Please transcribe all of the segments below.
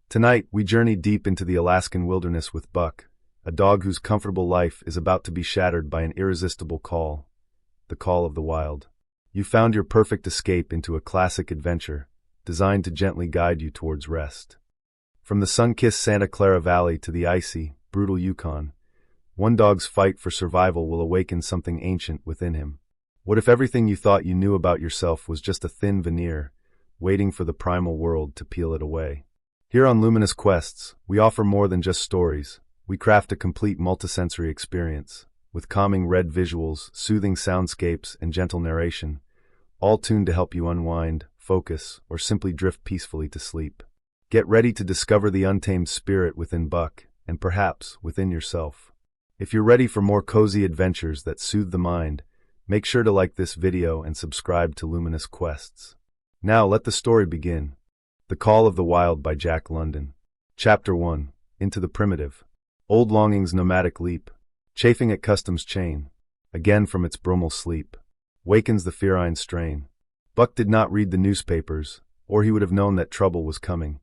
Tonight, we journey deep into the Alaskan wilderness with Buck, a dog whose comfortable life is about to be shattered by an irresistible call, the call of the wild. You found your perfect escape into a classic adventure, designed to gently guide you towards rest. From the sun-kissed Santa Clara Valley to the icy, brutal Yukon, one dog's fight for survival will awaken something ancient within him. What if everything you thought you knew about yourself was just a thin veneer, waiting for the primal world to peel it away? Here on Luminous Quests, we offer more than just stories. We craft a complete multisensory experience, with calming red visuals, soothing soundscapes, and gentle narration, all tuned to help you unwind, focus, or simply drift peacefully to sleep. Get ready to discover the untamed spirit within Buck, and perhaps within yourself. If you're ready for more cozy adventures that soothe the mind, make sure to like this video and subscribe to Luminous Quests. Now let the story begin. The Call of the Wild by Jack London. Chapter 1. Into the Primitive. Old longing's nomadic leap, chafing at custom's chain, again from its bromal sleep, wakens the feline strain. Buck did not read the newspapers, or he would have known that trouble was coming,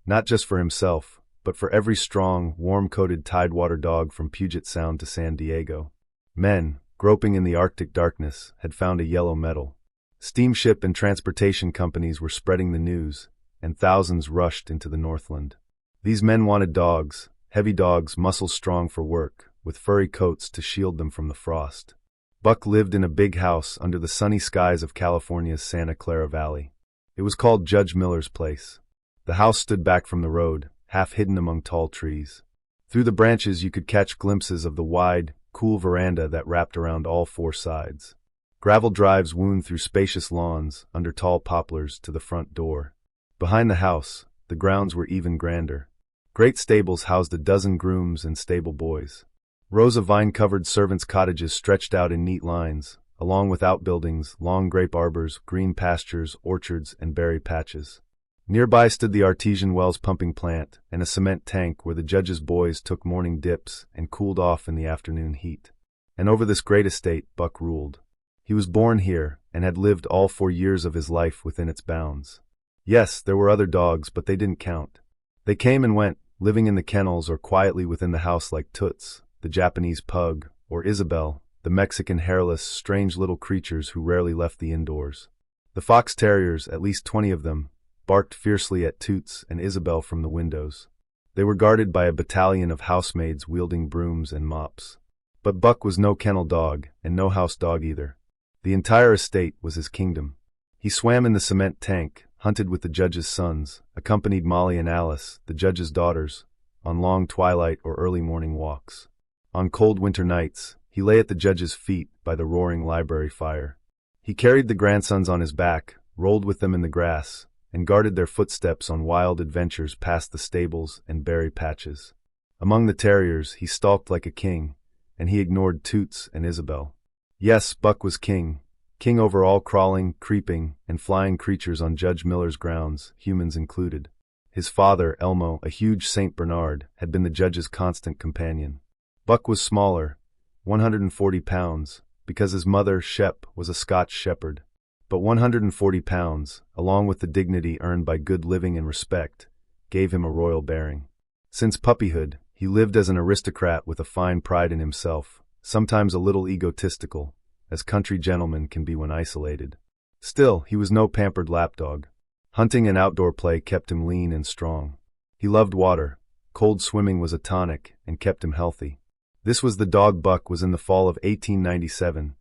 not just for himself, but for every strong, warm-coated tidewater dog from Puget Sound to San Diego. Men, groping in the Arctic darkness, had found a yellow metal. Steamship and transportation companies were spreading the news, and thousands rushed into the Northland. These men wanted dogs, heavy dogs, muscles strong for work, with furry coats to shield them from the frost. Buck lived in a big house under the sunny skies of California's Santa Clara Valley. It was called Judge Miller's place. The house stood back from the road, half hidden among tall trees. Through the branches you could catch glimpses of the wide, cool veranda that wrapped around all four sides. Gravel drives wound through spacious lawns under tall poplars to the front door. Behind the house, the grounds were even grander. Great stables housed a dozen grooms and stable boys. Rows of vine-covered servants' cottages stretched out in neat lines, along with outbuildings, long grape arbors, green pastures, orchards, and berry patches. Nearby stood the artesian wells pumping plant and a cement tank where the judge's boys took morning dips and cooled off in the afternoon heat. And over this great estate, Buck ruled. He was born here and had lived all 4 years of his life within its bounds. Yes, there were other dogs, but they didn't count. They came and went, living in the kennels or quietly within the house like Toots, the Japanese pug, or Isabel, the Mexican hairless, strange little creatures who rarely left the indoors. The fox terriers, at least 20 of them, barked fiercely at Toots and Isabel from the windows. They were guarded by a battalion of housemaids wielding brooms and mops. But Buck was no kennel dog, and no house dog either. The entire estate was his kingdom. He swam in the cement tank, hunted with the judge's sons, accompanied Molly and Alice, the judge's daughters, on long twilight or early morning walks. On cold winter nights, he lay at the judge's feet by the roaring library fire. He carried the grandsons on his back, rolled with them in the grass, and guarded their footsteps on wild adventures past the stables and berry patches. Among the terriers, he stalked like a king, and he ignored Toots and Isabel. Yes, Buck was king over all crawling, creeping, and flying creatures on Judge Miller's grounds, humans included. His father, Elmo, a huge Saint Bernard, had been the judge's constant companion. Buck was smaller, 140 pounds, because his mother, Shep, was a Scotch shepherd. But 140 pounds, along with the dignity earned by good living and respect, gave him a royal bearing. Since puppyhood, he lived as an aristocrat with a fine pride in himself, sometimes a little egotistical, as country gentlemen can be when isolated. Still, he was no pampered lapdog. Hunting and outdoor play kept him lean and strong. He loved water. Cold swimming was a tonic and kept him healthy. This was the dog Buck was in the fall of 1897,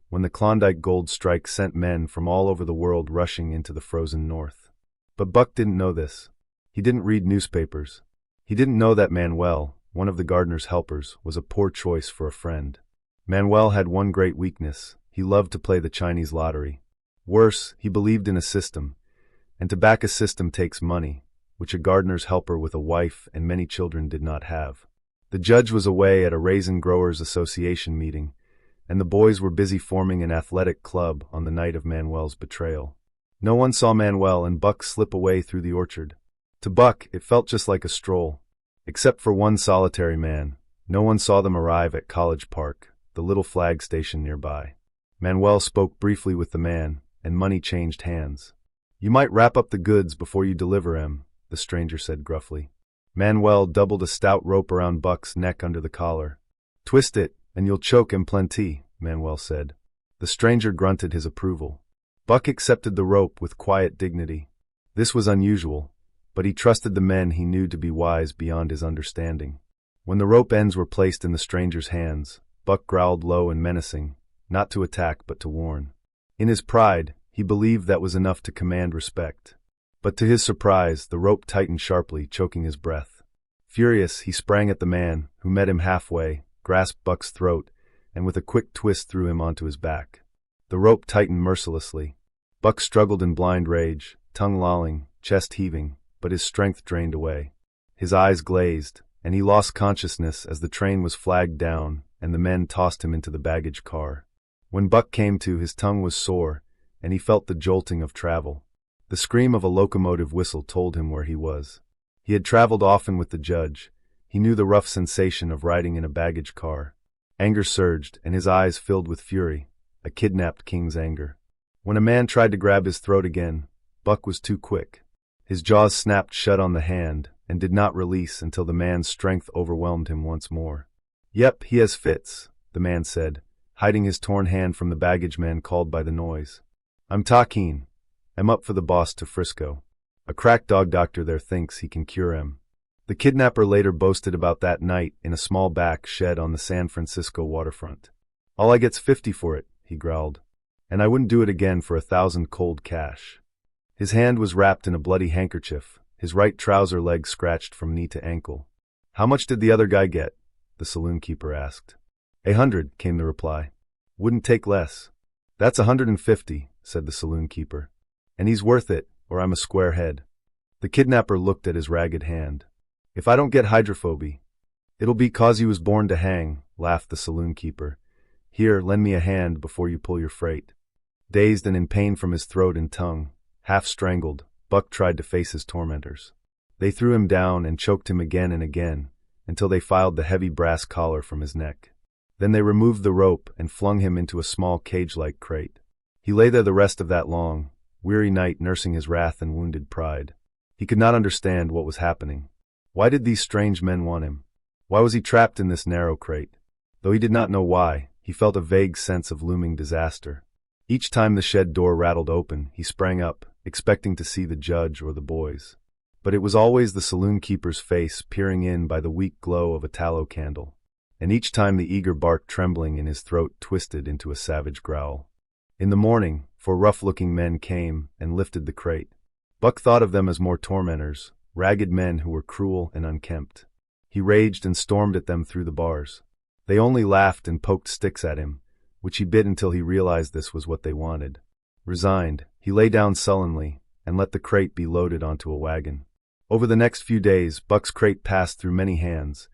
when the Klondike Gold Strike sent men from all over the world rushing into the frozen north. But Buck didn't know this. He didn't read newspapers. He didn't know that Manuel, one of the gardener's helpers, was a poor choice for a friend. Manuel had one great weakness. He loved to play the Chinese lottery. Worse, he believed in a system, and to back a system takes money, which a gardener's helper with a wife and many children did not have. The judge was away at a Raisin Growers Association meeting, and the boys were busy forming an athletic club on the night of Manuel's betrayal. No one saw Manuel and Buck slip away through the orchard. To Buck, it felt just like a stroll. Except for one solitary man, no one saw them arrive at College Park, the little flag station nearby. Manuel spoke briefly with the man, and money changed hands. "You might wrap up the goods before you deliver 'em," the stranger said gruffly. Manuel doubled a stout rope around Buck's neck under the collar. Twist it, and you'll choke en plenty, Manuel said. The stranger grunted his approval. Buck accepted the rope with quiet dignity. This was unusual, but he trusted the men he knew to be wise beyond his understanding. When the rope ends were placed in the stranger's hands, Buck growled low and menacing, not to attack but to warn. In his pride, he believed that was enough to command respect. But to his surprise, the rope tightened sharply, choking his breath. Furious, he sprang at the man, who met him halfway, grasped Buck's throat, and with a quick twist threw him onto his back. The rope tightened mercilessly. Buck struggled in blind rage, tongue lolling, chest heaving, but his strength drained away. His eyes glazed, and he lost consciousness as the train was flagged down and the men tossed him into the baggage car. When Buck came to, his tongue was sore, and he felt the jolting of travel. The scream of a locomotive whistle told him where he was. He had traveled often with the judge. He knew the rough sensation of riding in a baggage car. Anger surged, and his eyes filled with fury, a kidnapped king's anger. When a man tried to grab his throat again, Buck was too quick. His jaws snapped shut on the hand and did not release until the man's strength overwhelmed him once more. Yep, he has fits, the man said, hiding his torn hand from the baggage man called by the noise. I'm talking. I'm up for the boss to Frisco. A crack dog doctor there thinks he can cure him. The kidnapper later boasted about that night in a small back shed on the San Francisco waterfront. All I get's 50 for it, he growled. And I wouldn't do it again for 1,000 cold cash. His hand was wrapped in a bloody handkerchief, his right trouser leg scratched from knee to ankle. How much did the other guy get? The saloon keeper asked. 100, came the reply. Wouldn't take less. That's 150, said the saloon keeper. And he's worth it, or I'm a square head. The kidnapper looked at his ragged hand. If I don't get hydrophobia, it'll be 'cause you was born to hang, laughed the saloon keeper. Here, lend me a hand before you pull your freight. Dazed and in pain from his throat and tongue, half strangled, Buck tried to face his tormentors. They threw him down and choked him again and again, until they filed the heavy brass collar from his neck. Then they removed the rope and flung him into a small cage-like crate. He lay there the rest of that long, weary night nursing his wrath and wounded pride. He could not understand what was happening. Why did these strange men want him? Why was he trapped in this narrow crate? Though he did not know why, he felt a vague sense of looming disaster. Each time the shed door rattled open, he sprang up, expecting to see the judge or the boys. But it was always the saloon keeper's face peering in by the weak glow of a tallow candle. And each time the eager bark trembling in his throat twisted into a savage growl. In the morning, 4 rough-looking men came and lifted the crate. Buck thought of them as more tormentors, ragged men who were cruel and unkempt. He raged and stormed at them through the bars. They only laughed and poked sticks at him, which he bit until he realized this was what they wanted. Resigned, he lay down sullenly and let the crate be loaded onto a wagon. Over the next few days, Buck's crate passed through many hands.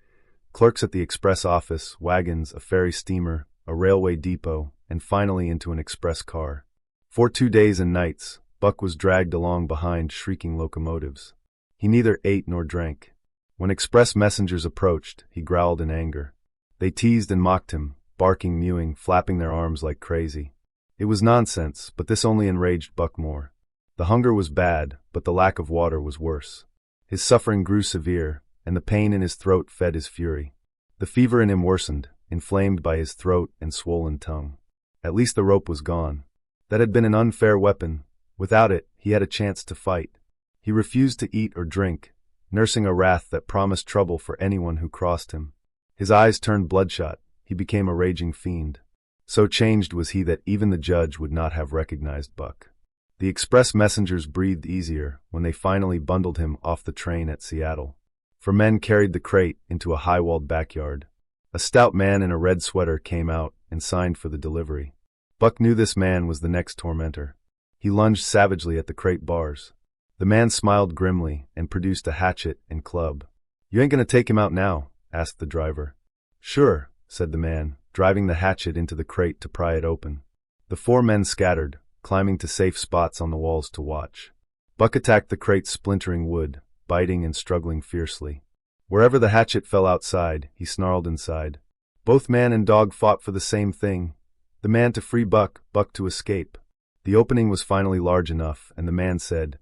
Clerks at the express office, wagons, a ferry steamer, a railway depot, and finally into an express car. For 2 days and nights, Buck was dragged along behind shrieking locomotives. He neither ate nor drank. When express messengers approached, he growled in anger. They teased and mocked him, barking, mewing, flapping their arms like crazy. It was nonsense, but this only enraged Buck more. The hunger was bad, but the lack of water was worse. His suffering grew severe, and the pain in his throat fed his fury. The fever in him worsened, inflamed by his throat and swollen tongue. At least the rope was gone. That had been an unfair weapon. Without it, he had a chance to fight. He refused to eat or drink, nursing a wrath that promised trouble for anyone who crossed him. His eyes turned bloodshot. He became a raging fiend. So changed was he that even the judge would not have recognized Buck. The express messengers breathed easier when they finally bundled him off the train at Seattle. 4 men carried the crate into a high-walled backyard. A stout man in a red sweater came out and signed for the delivery. Buck knew this man was the next tormentor. He lunged savagely at the crate bars. The man smiled grimly and produced a hatchet and club. You ain't gonna take him out now? Asked the driver. Sure, said the man, driving the hatchet into the crate to pry it open. The 4 men scattered, climbing to safe spots on the walls to watch. Buck attacked the crate's splintering wood, biting and struggling fiercely. Wherever the hatchet fell outside, he snarled inside. Both man and dog fought for the same thing. The man to free Buck, Buck to escape. The opening was finally large enough, and the man said,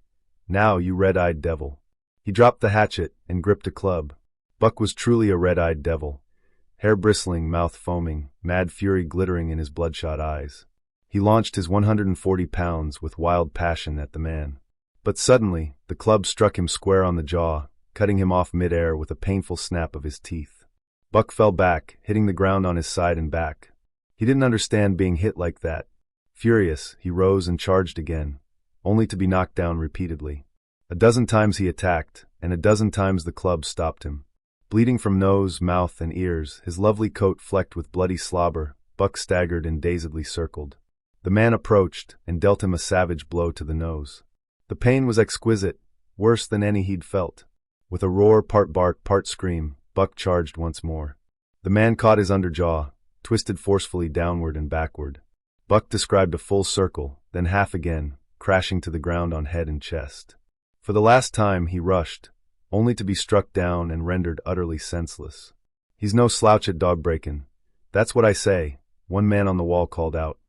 Now, you red-eyed devil. He dropped the hatchet and gripped a club. Buck was truly a red-eyed devil. Hair bristling, mouth foaming, mad fury glittering in his bloodshot eyes. He launched his 140 pounds with wild passion at the man. But suddenly, the club struck him square on the jaw, cutting him off mid-air with a painful snap of his teeth. Buck fell back, hitting the ground on his side and back. He didn't understand being hit like that. Furious, he rose and charged again, only to be knocked down repeatedly. A dozen times he attacked, and a dozen times the club stopped him. Bleeding from nose, mouth, and ears, his lovely coat flecked with bloody slobber, Buck staggered and dazedly circled. The man approached and dealt him a savage blow to the nose. The pain was exquisite, worse than any he'd felt. With a roar, part bark, part scream, Buck charged once more. The man caught his underjaw, twisted forcefully downward and backward. Buck described a full circle, then half again, crashing to the ground on head and chest. For the last time he rushed, only to be struck down and rendered utterly senseless. "He's no slouch at dog breakin'. That's what I say," one man on the wall called out.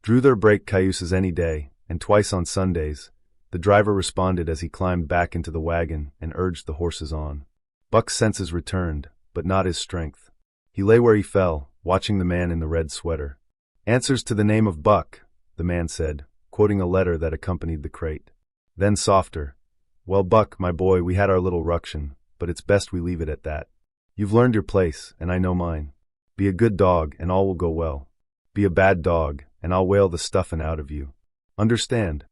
"Druther break cayuses any day, and twice on Sundays," the driver responded as he climbed back into the wagon and urged the horses on. Buck's senses returned, but not his strength. He lay where he fell, watching the man in the red sweater. "Answers to the name of Buck," the man said, quoting a letter that accompanied the crate. Then softer, "Well, Buck, my boy, we had our little ruction, but it's best we leave it at that. You've learned your place, and I know mine. Be a good dog, and all will go well. Be a bad dog, and I'll whale the stuffin' out of you. Understand?"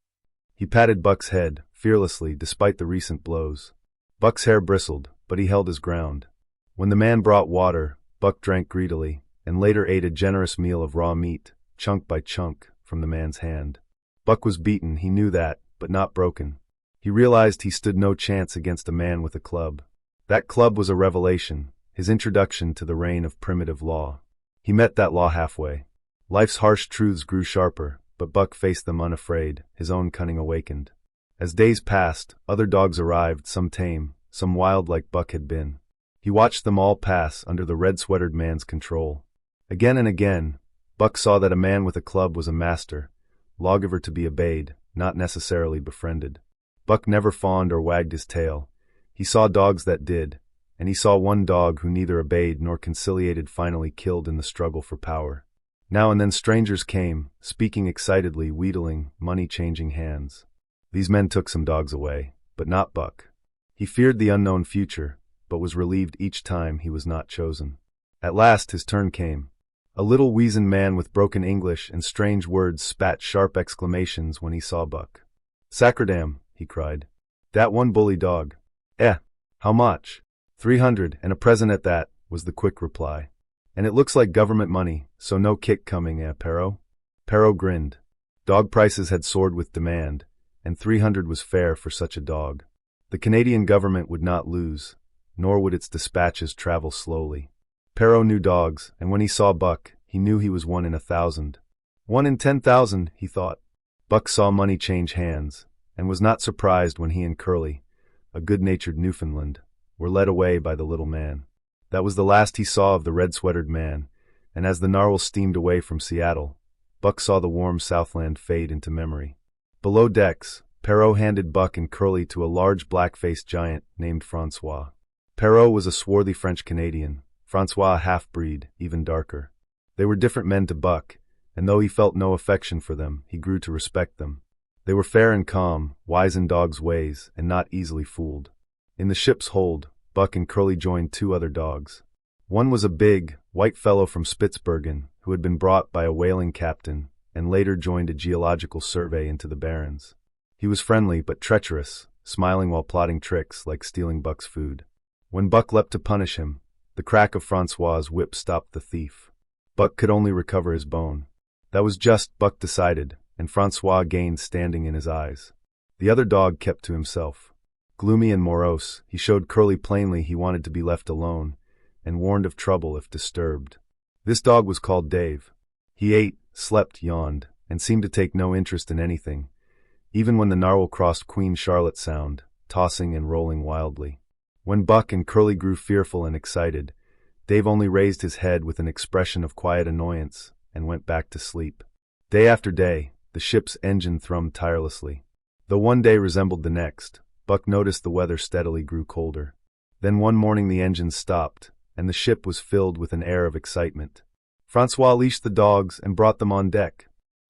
He patted Buck's head, fearlessly, despite the recent blows. Buck's hair bristled, but he held his ground. When the man brought water, Buck drank greedily, and later ate a generous meal of raw meat, chunk by chunk, from the man's hand. Buck was beaten, he knew that, but not broken. He realized he stood no chance against a man with a club. That club was a revelation, his introduction to the reign of primitive law. He met that law halfway. Life's harsh truths grew sharper, but Buck faced them unafraid, his own cunning awakened. As days passed, other dogs arrived, some tame, some wild like Buck had been. He watched them all pass under the red-sweatered man's control. Again and again, Buck saw that a man with a club was a master, lawgiver to be obeyed, not necessarily befriended. Buck never fawned or wagged his tail. He saw dogs that did, and he saw one dog who neither obeyed nor conciliated, finally killed in the struggle for power. Now and then strangers came, speaking excitedly, wheedling, money-changing hands. These men took some dogs away, but not Buck. He feared the unknown future, but was relieved each time he was not chosen. At last his turn came. A little weazened man with broken English and strange words spat sharp exclamations when he saw Buck. "Sacredam," he cried. "Dat one bully dog." How much?" "300, and a present at that," was the quick reply. "And it looks like government money, so no kick coming, Perro?" Perro grinned. Dog prices had soared with demand, and 300 was fair for such a dog. The Canadian government would not lose, nor would its dispatches travel slowly. Perro knew dogs, and when he saw Buck, he knew he was 1 in 1,000. 1 in 10,000, he thought. Buck saw money change hands, and was not surprised when he and Curly, a good-natured Newfoundland, were led away by the little man. That was the last he saw of the red-sweatered man, and as the narwhal steamed away from Seattle, Buck saw the warm Southland fade into memory. Below decks, Perrault handed Buck and Curly to a large black-faced giant named Francois. Perrault was a swarthy French-Canadian, Francois a half-breed, even darker. They were different men to Buck, and though he felt no affection for them, he grew to respect them. They were fair and calm, wise in dogs' ways, and not easily fooled. In the ship's hold, Buck and Curly joined 2 other dogs. One was a big, white fellow from Spitzbergen, who had been brought by a whaling captain, and later joined a geological survey into the Barrens. He was friendly but treacherous, smiling while plotting tricks like stealing Buck's food. When Buck leapt to punish him, the crack of Francois's whip stopped the thief. Buck could only recover his bone. That was just, Buck decided, and Francois gained standing in his eyes. The other dog kept to himself. Gloomy and morose, he showed Curly plainly he wanted to be left alone, and warned of trouble if disturbed. This dog was called Dave. He ate, slept, yawned, and seemed to take no interest in anything, even when the narwhal crossed Queen Charlotte Sound, tossing and rolling wildly. When Buck and Curly grew fearful and excited, Dave only raised his head with an expression of quiet annoyance and went back to sleep. Day after day, the ship's engine thrummed tirelessly. Though one day resembled the next, Buck noticed the weather steadily grew colder. Then one morning the engines stopped, and the ship was filled with an air of excitement. Francois leashed the dogs and brought them on deck.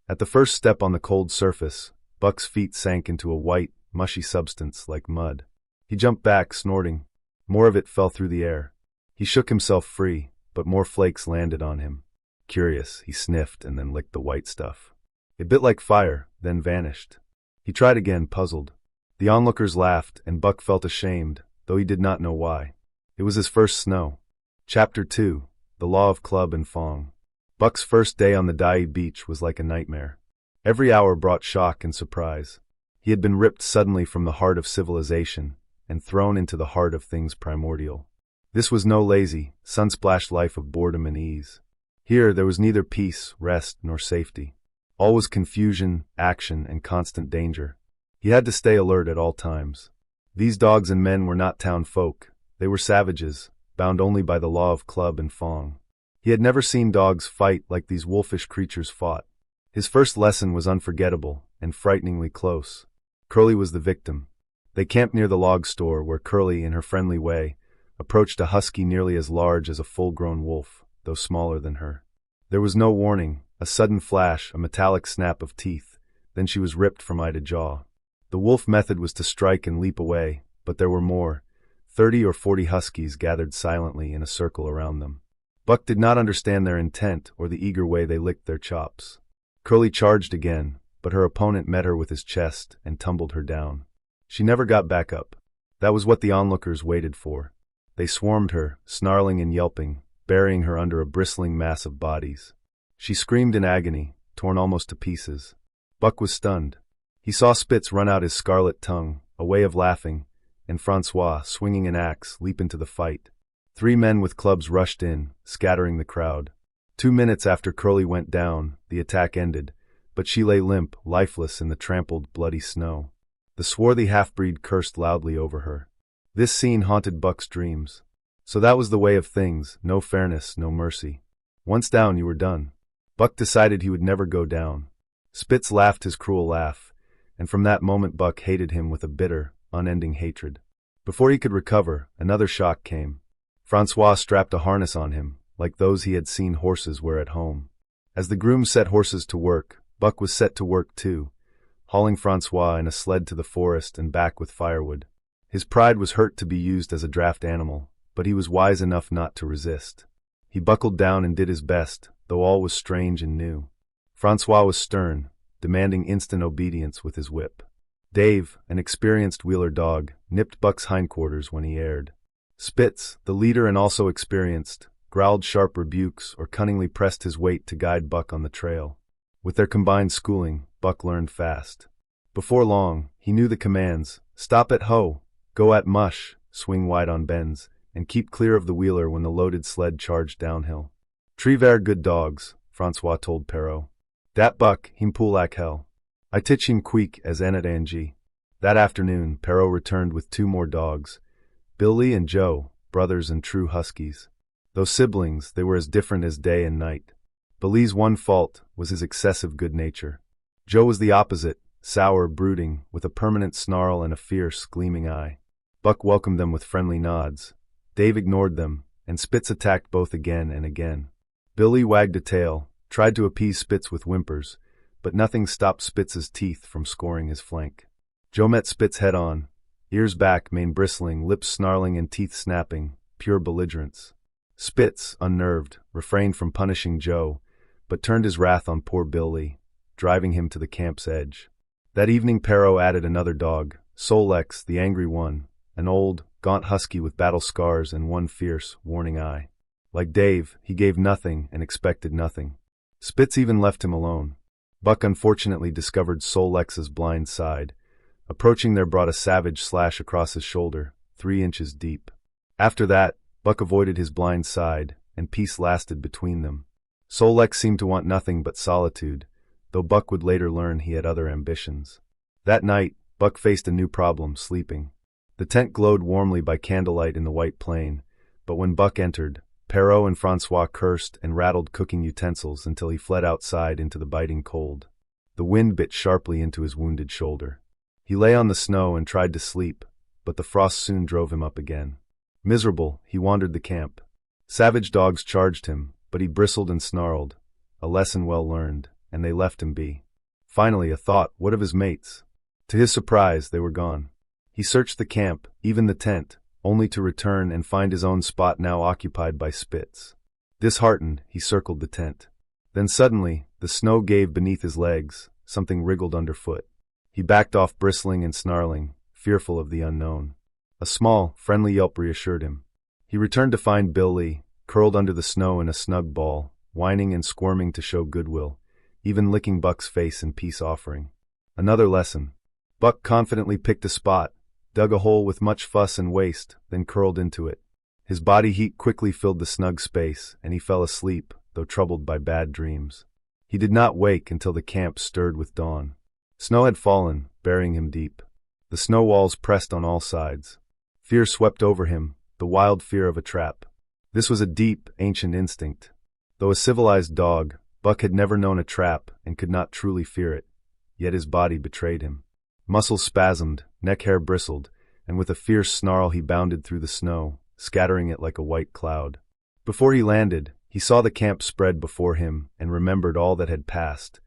At the first step on the cold surface, Buck's feet sank into a white, mushy substance like mud. He jumped back, snorting. More of it fell through the air. He shook himself free, but more flakes landed on him. Curious, he sniffed and then licked the white stuff. It bit like fire, then vanished. He tried again, puzzled. The onlookers laughed, and Buck felt ashamed, though he did not know why. It was his first snow. Chapter 2. The Law of Club and Fang. Buck's first day on the Dai beach was like a nightmare. Every hour brought shock and surprise. He had been ripped suddenly from the heart of civilization and thrown into the heart of things primordial. This was no lazy, sun-splashed life of boredom and ease. Here there was neither peace, rest, nor safety. All was confusion, action, and constant danger. He had to stay alert at all times. These dogs and men were not town folk. They were savages, bound only by the law of club and Fang. He had never seen dogs fight like these wolfish creatures fought. His first lesson was unforgettable and frighteningly close. Curly was the victim. They camped near the log store where Curly, in her friendly way, approached a husky nearly as large as a full-grown wolf, though smaller than her. There was no warning, a sudden flash, a metallic snap of teeth, then she was ripped from eye to jaw. The wolf method was to strike and leap away, but there were more. 30 or 40 huskies gathered silently in a circle around them. Buck did not understand their intent or the eager way they licked their chops. Curly charged again, but her opponent met her with his chest and tumbled her down. She never got back up. That was what the onlookers waited for. They swarmed her, snarling and yelping, burying her under a bristling mass of bodies. She screamed in agony, torn almost to pieces. Buck was stunned. He saw Spitz run out his scarlet tongue, a way of laughing, and Francois, swinging an axe, leap into the fight. 3 men with clubs rushed in, scattering the crowd. 2 minutes after Curly went down, the attack ended, but she lay limp, lifeless in the trampled, bloody snow. The swarthy half-breed cursed loudly over her. This scene haunted Buck's dreams. So that was the way of things, no fairness, no mercy. Once down, you were done. Buck decided he would never go down. Spitz laughed his cruel laugh, and from that moment Buck hated him with a bitter, unending hatred. Before he could recover, another shock came. Francois strapped a harness on him, like those he had seen horses wear at home. As the groom set horses to work, Buck was set to work too, hauling Francois in a sled to the forest and back with firewood. His pride was hurt to be used as a draft animal, but he was wise enough not to resist. He buckled down and did his best, though all was strange and new. Francois was stern, demanding instant obedience with his whip. Dave, an experienced wheeler dog, nipped Buck's hindquarters when he erred. Spitz, the leader and also experienced, growled sharp rebukes or cunningly pressed his weight to guide Buck on the trail. With their combined schooling, Buck learned fast. Before long, he knew the commands: stop at hoe, go at mush, swing wide on bends, and keep clear of the wheeler when the loaded sled charged downhill. "Tree ver good dogs," Francois told Perrault. "Dat Buck, him pull like hell. I teach him quick as enet ang." That afternoon, Perrault returned with 2 more dogs, Billy and Joe, brothers and true huskies. Though siblings, they were as different as day and night. Billy's one fault was his excessive good nature. Joe was the opposite, sour, brooding, with a permanent snarl and a fierce, gleaming eye. Buck welcomed them with friendly nods. Dave ignored them, and Spitz attacked both again and again. Billy wagged a tail, tried to appease Spitz with whimpers, but nothing stopped Spitz's teeth from scoring his flank. Joe met Spitz head-on, ears back, mane bristling, lips snarling and teeth snapping, pure belligerence. Spitz, unnerved, refrained from punishing Joe, but turned his wrath on poor Billy, driving him to the camp's edge. That evening Perrault added another dog, Solex, the angry one, an old, gaunt husky with battle scars and one fierce, warning eye. Like Dave, he gave nothing and expected nothing. Spitz even left him alone. Buck unfortunately discovered Solex's blind side. Approaching there brought a savage slash across his shoulder, 3 inches deep. After that, Buck avoided his blind side, and peace lasted between them. Solex seemed to want nothing but solitude, though Buck would later learn he had other ambitions. That night, Buck faced a new problem: sleeping. The tent glowed warmly by candlelight in the white plain, but when Buck entered, Perrault and Francois cursed and rattled cooking utensils until he fled outside into the biting cold. The wind bit sharply into his wounded shoulder. He lay on the snow and tried to sleep, but the frost soon drove him up again. Miserable, he wandered the camp. Savage dogs charged him, but he bristled and snarled, a lesson well learned, and they left him be. Finally, a thought, what of his mates? To his surprise, they were gone. He searched the camp, even the tent, only to return and find his own spot now occupied by Spitz. Disheartened, he circled the tent. Then suddenly, the snow gave beneath his legs, something wriggled underfoot. He backed off bristling and snarling, fearful of the unknown. A small, friendly yelp reassured him. He returned to find Bill Lee, curled under the snow in a snug ball, whining and squirming to show goodwill, even licking Buck's face in peace offering. Another lesson. Buck confidently picked a spot, dug a hole with much fuss and waste, then curled into it. His body heat quickly filled the snug space, and he fell asleep, though troubled by bad dreams. He did not wake until the camp stirred with dawn. Snow had fallen, burying him deep. The snow walls pressed on all sides. Fear swept over him, the wild fear of a trap. This was a deep, ancient instinct. Though a civilized dog, Buck had never known a trap and could not truly fear it, yet his body betrayed him. Muscles spasmed, neck hair bristled, and with a fierce snarl he bounded through the snow, scattering it like a white cloud. Before he landed, he saw the camp spread before him and remembered all that had passed,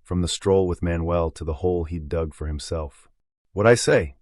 from the stroll with Manuel to the hole he'd dug for himself. "What I say?"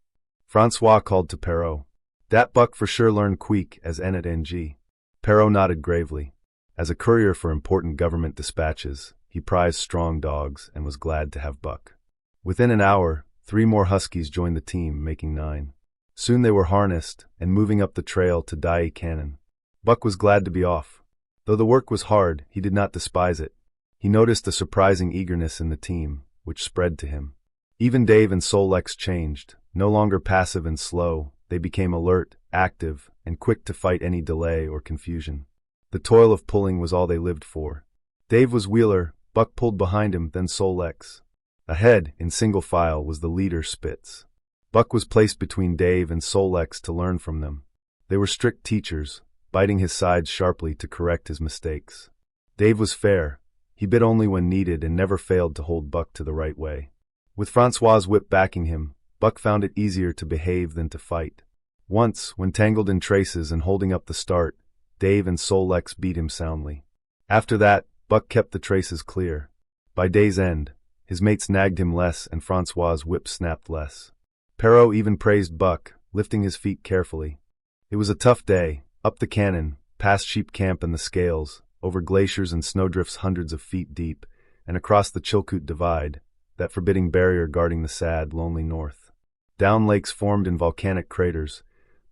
Francois called to Perrault. "Dat Buck for sure learned queek as Enet NG." Perrault nodded gravely. As a courier for important government dispatches, he prized strong dogs and was glad to have Buck. Within an hour, 3 more huskies joined the team, making 9. Soon they were harnessed and moving up the trail to Dai Cannon. Buck was glad to be off. Though the work was hard, he did not despise it. He noticed a surprising eagerness in the team, which spread to him. Even Dave and Solex changed. No longer passive and slow, they became alert, active, and quick to fight any delay or confusion. The toil of pulling was all they lived for. Dave was wheeler, Buck pulled behind him, then Solex. Ahead, in single file, was the leader Spitz. Buck was placed between Dave and Solex to learn from them. They were strict teachers, biting his sides sharply to correct his mistakes. Dave was fair. He bit only when needed and never failed to hold Buck to the right way. With Francois's whip backing him, Buck found it easier to behave than to fight. Once, when tangled in traces and holding up the start, Dave and Solex beat him soundly. After that, Buck kept the traces clear. By day's end, his mates nagged him less and Francois's whip snapped less. Perrault even praised Buck, lifting his feet carefully. It was a tough day, up the cannon, past sheep camp and the scales, over glaciers and snowdrifts hundreds of feet deep, and across the Chilkoot Divide, that forbidding barrier guarding the sad, lonely north. Down lakes formed in volcanic craters.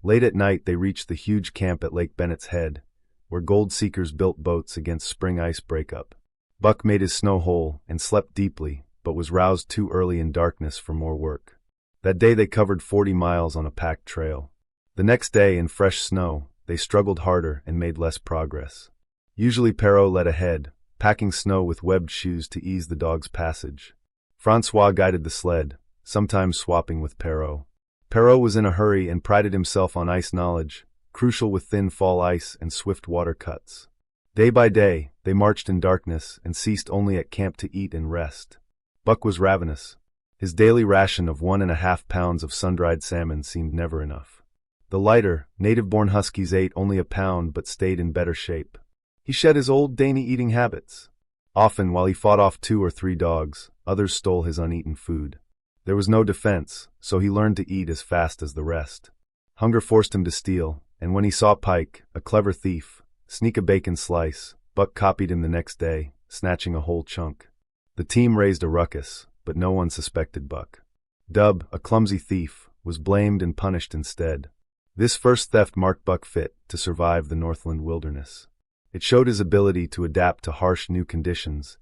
Late at night they reached the huge camp at Lake Bennett's Head, where gold seekers built boats against spring ice breakup. Buck made his snow hole and slept deeply, but was roused too early in darkness for more work. That day they covered 40 miles on a packed trail. The next day, in fresh snow, they struggled harder and made less progress. Usually Perrault led ahead, packing snow with webbed shoes to ease the dog's passage. Francois guided the sled, sometimes swapping with Perrault. Perrault was in a hurry and prided himself on ice knowledge, crucial with thin fall ice and swift water cuts. Day by day, they marched in darkness and ceased only at camp to eat and rest. Buck was ravenous. His daily ration of 1.5 pounds of sun-dried salmon seemed never enough. The lighter, native-born huskies ate only a pound but stayed in better shape. He shed his old dainty-eating habits. Often, while he fought off 2 or 3 dogs, others stole his uneaten food. There was no defense, so he learned to eat as fast as the rest. Hunger forced him to steal, and when he saw Pike, a clever thief, sneak a bacon slice, Buck copied him the next day, snatching a whole chunk. The team raised a ruckus, but no one suspected Buck. Dub, a clumsy thief, was blamed and punished instead. This first theft marked Buck fit to survive the Northland wilderness. It showed his ability to adapt to harsh new conditions.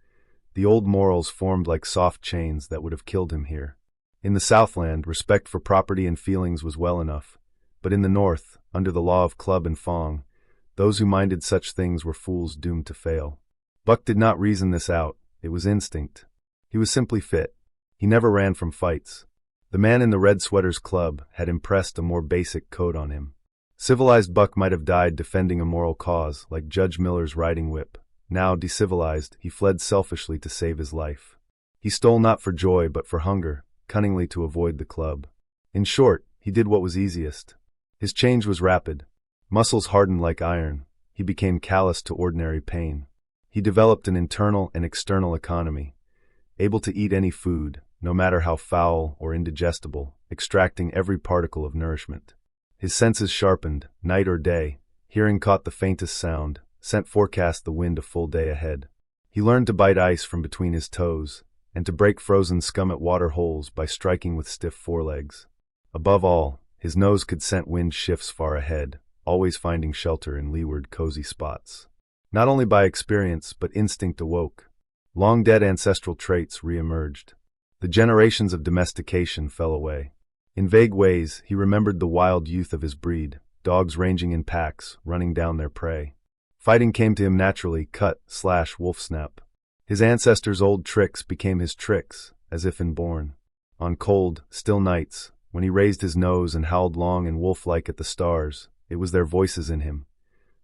The old morals formed like soft chains that would have killed him here. In the Southland, respect for property and feelings was well enough, but in the North, under the law of club and Fang, those who minded such things were fools doomed to fail. Buck did not reason this out, it was instinct. He was simply fit. He never ran from fights. The man in the Red Sweaters Club had impressed a more basic code on him. Civilized Buck might have died defending a moral cause, like Judge Miller's riding whip. Now, decivilized, he fled selfishly to save his life. He stole not for joy but for hunger, cunningly to avoid the club. In short, he did what was easiest. His change was rapid. Muscles hardened like iron. He became callous to ordinary pain. He developed an internal and external economy, able to eat any food, no matter how foul or indigestible, extracting every particle of nourishment. His senses sharpened, night or day. Hearing caught the faintest sound, scent forecast the wind a full day ahead. He learned to bite ice from between his toes, and to break frozen scum at water holes by striking with stiff forelegs. Above all, his nose could scent wind shifts far ahead, always finding shelter in leeward cozy spots. Not only by experience, but instinct awoke. Long-dead ancestral traits re-emerged. The generations of domestication fell away. In vague ways, he remembered the wild youth of his breed, dogs ranging in packs, running down their prey. Fighting came to him naturally, cut/wolf snap. His ancestors' old tricks became his tricks, as if inborn. On cold, still nights, when he raised his nose and howled long and wolf-like at the stars, it was their voices in him.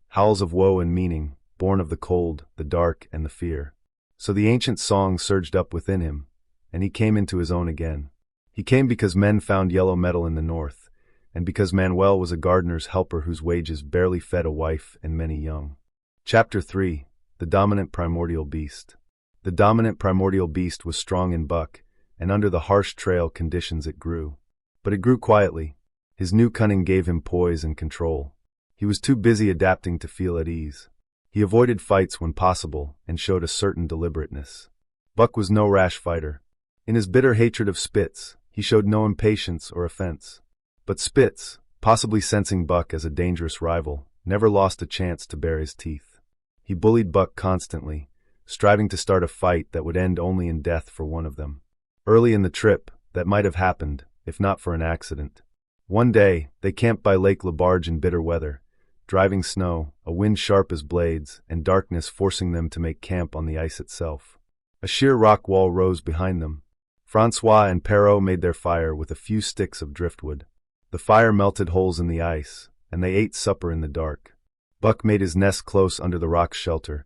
Howls of woe and meaning, born of the cold, the dark, and the fear. So the ancient song surged up within him, and he came into his own again. He came because men found yellow metal in the north, and because Manuel was a gardener's helper whose wages barely fed a wife and many young. Chapter 3. The Dominant Primordial Beast. The dominant primordial beast was strong in buck, and under the harsh trail conditions it grew. But it grew quietly. His new cunning gave him poise and control. He was too busy adapting to feel at ease. He avoided fights when possible and showed a certain deliberateness. Buck was no rash fighter. In his bitter hatred of Spitz, he showed no impatience or offense. But Spitz, possibly sensing Buck as a dangerous rival, never lost a chance to bare his teeth. He bullied Buck constantly, striving to start a fight that would end only in death for one of them. Early in the trip, that might have happened, if not for an accident. One day, they camped by Lake Labarge in bitter weather, driving snow, a wind sharp as blades, and darkness forcing them to make camp on the ice itself. A sheer rock wall rose behind them. Francois and Perrault made their fire with a few sticks of driftwood. The fire melted holes in the ice, and they ate supper in the dark. Buck made his nest close under the rock's shelter,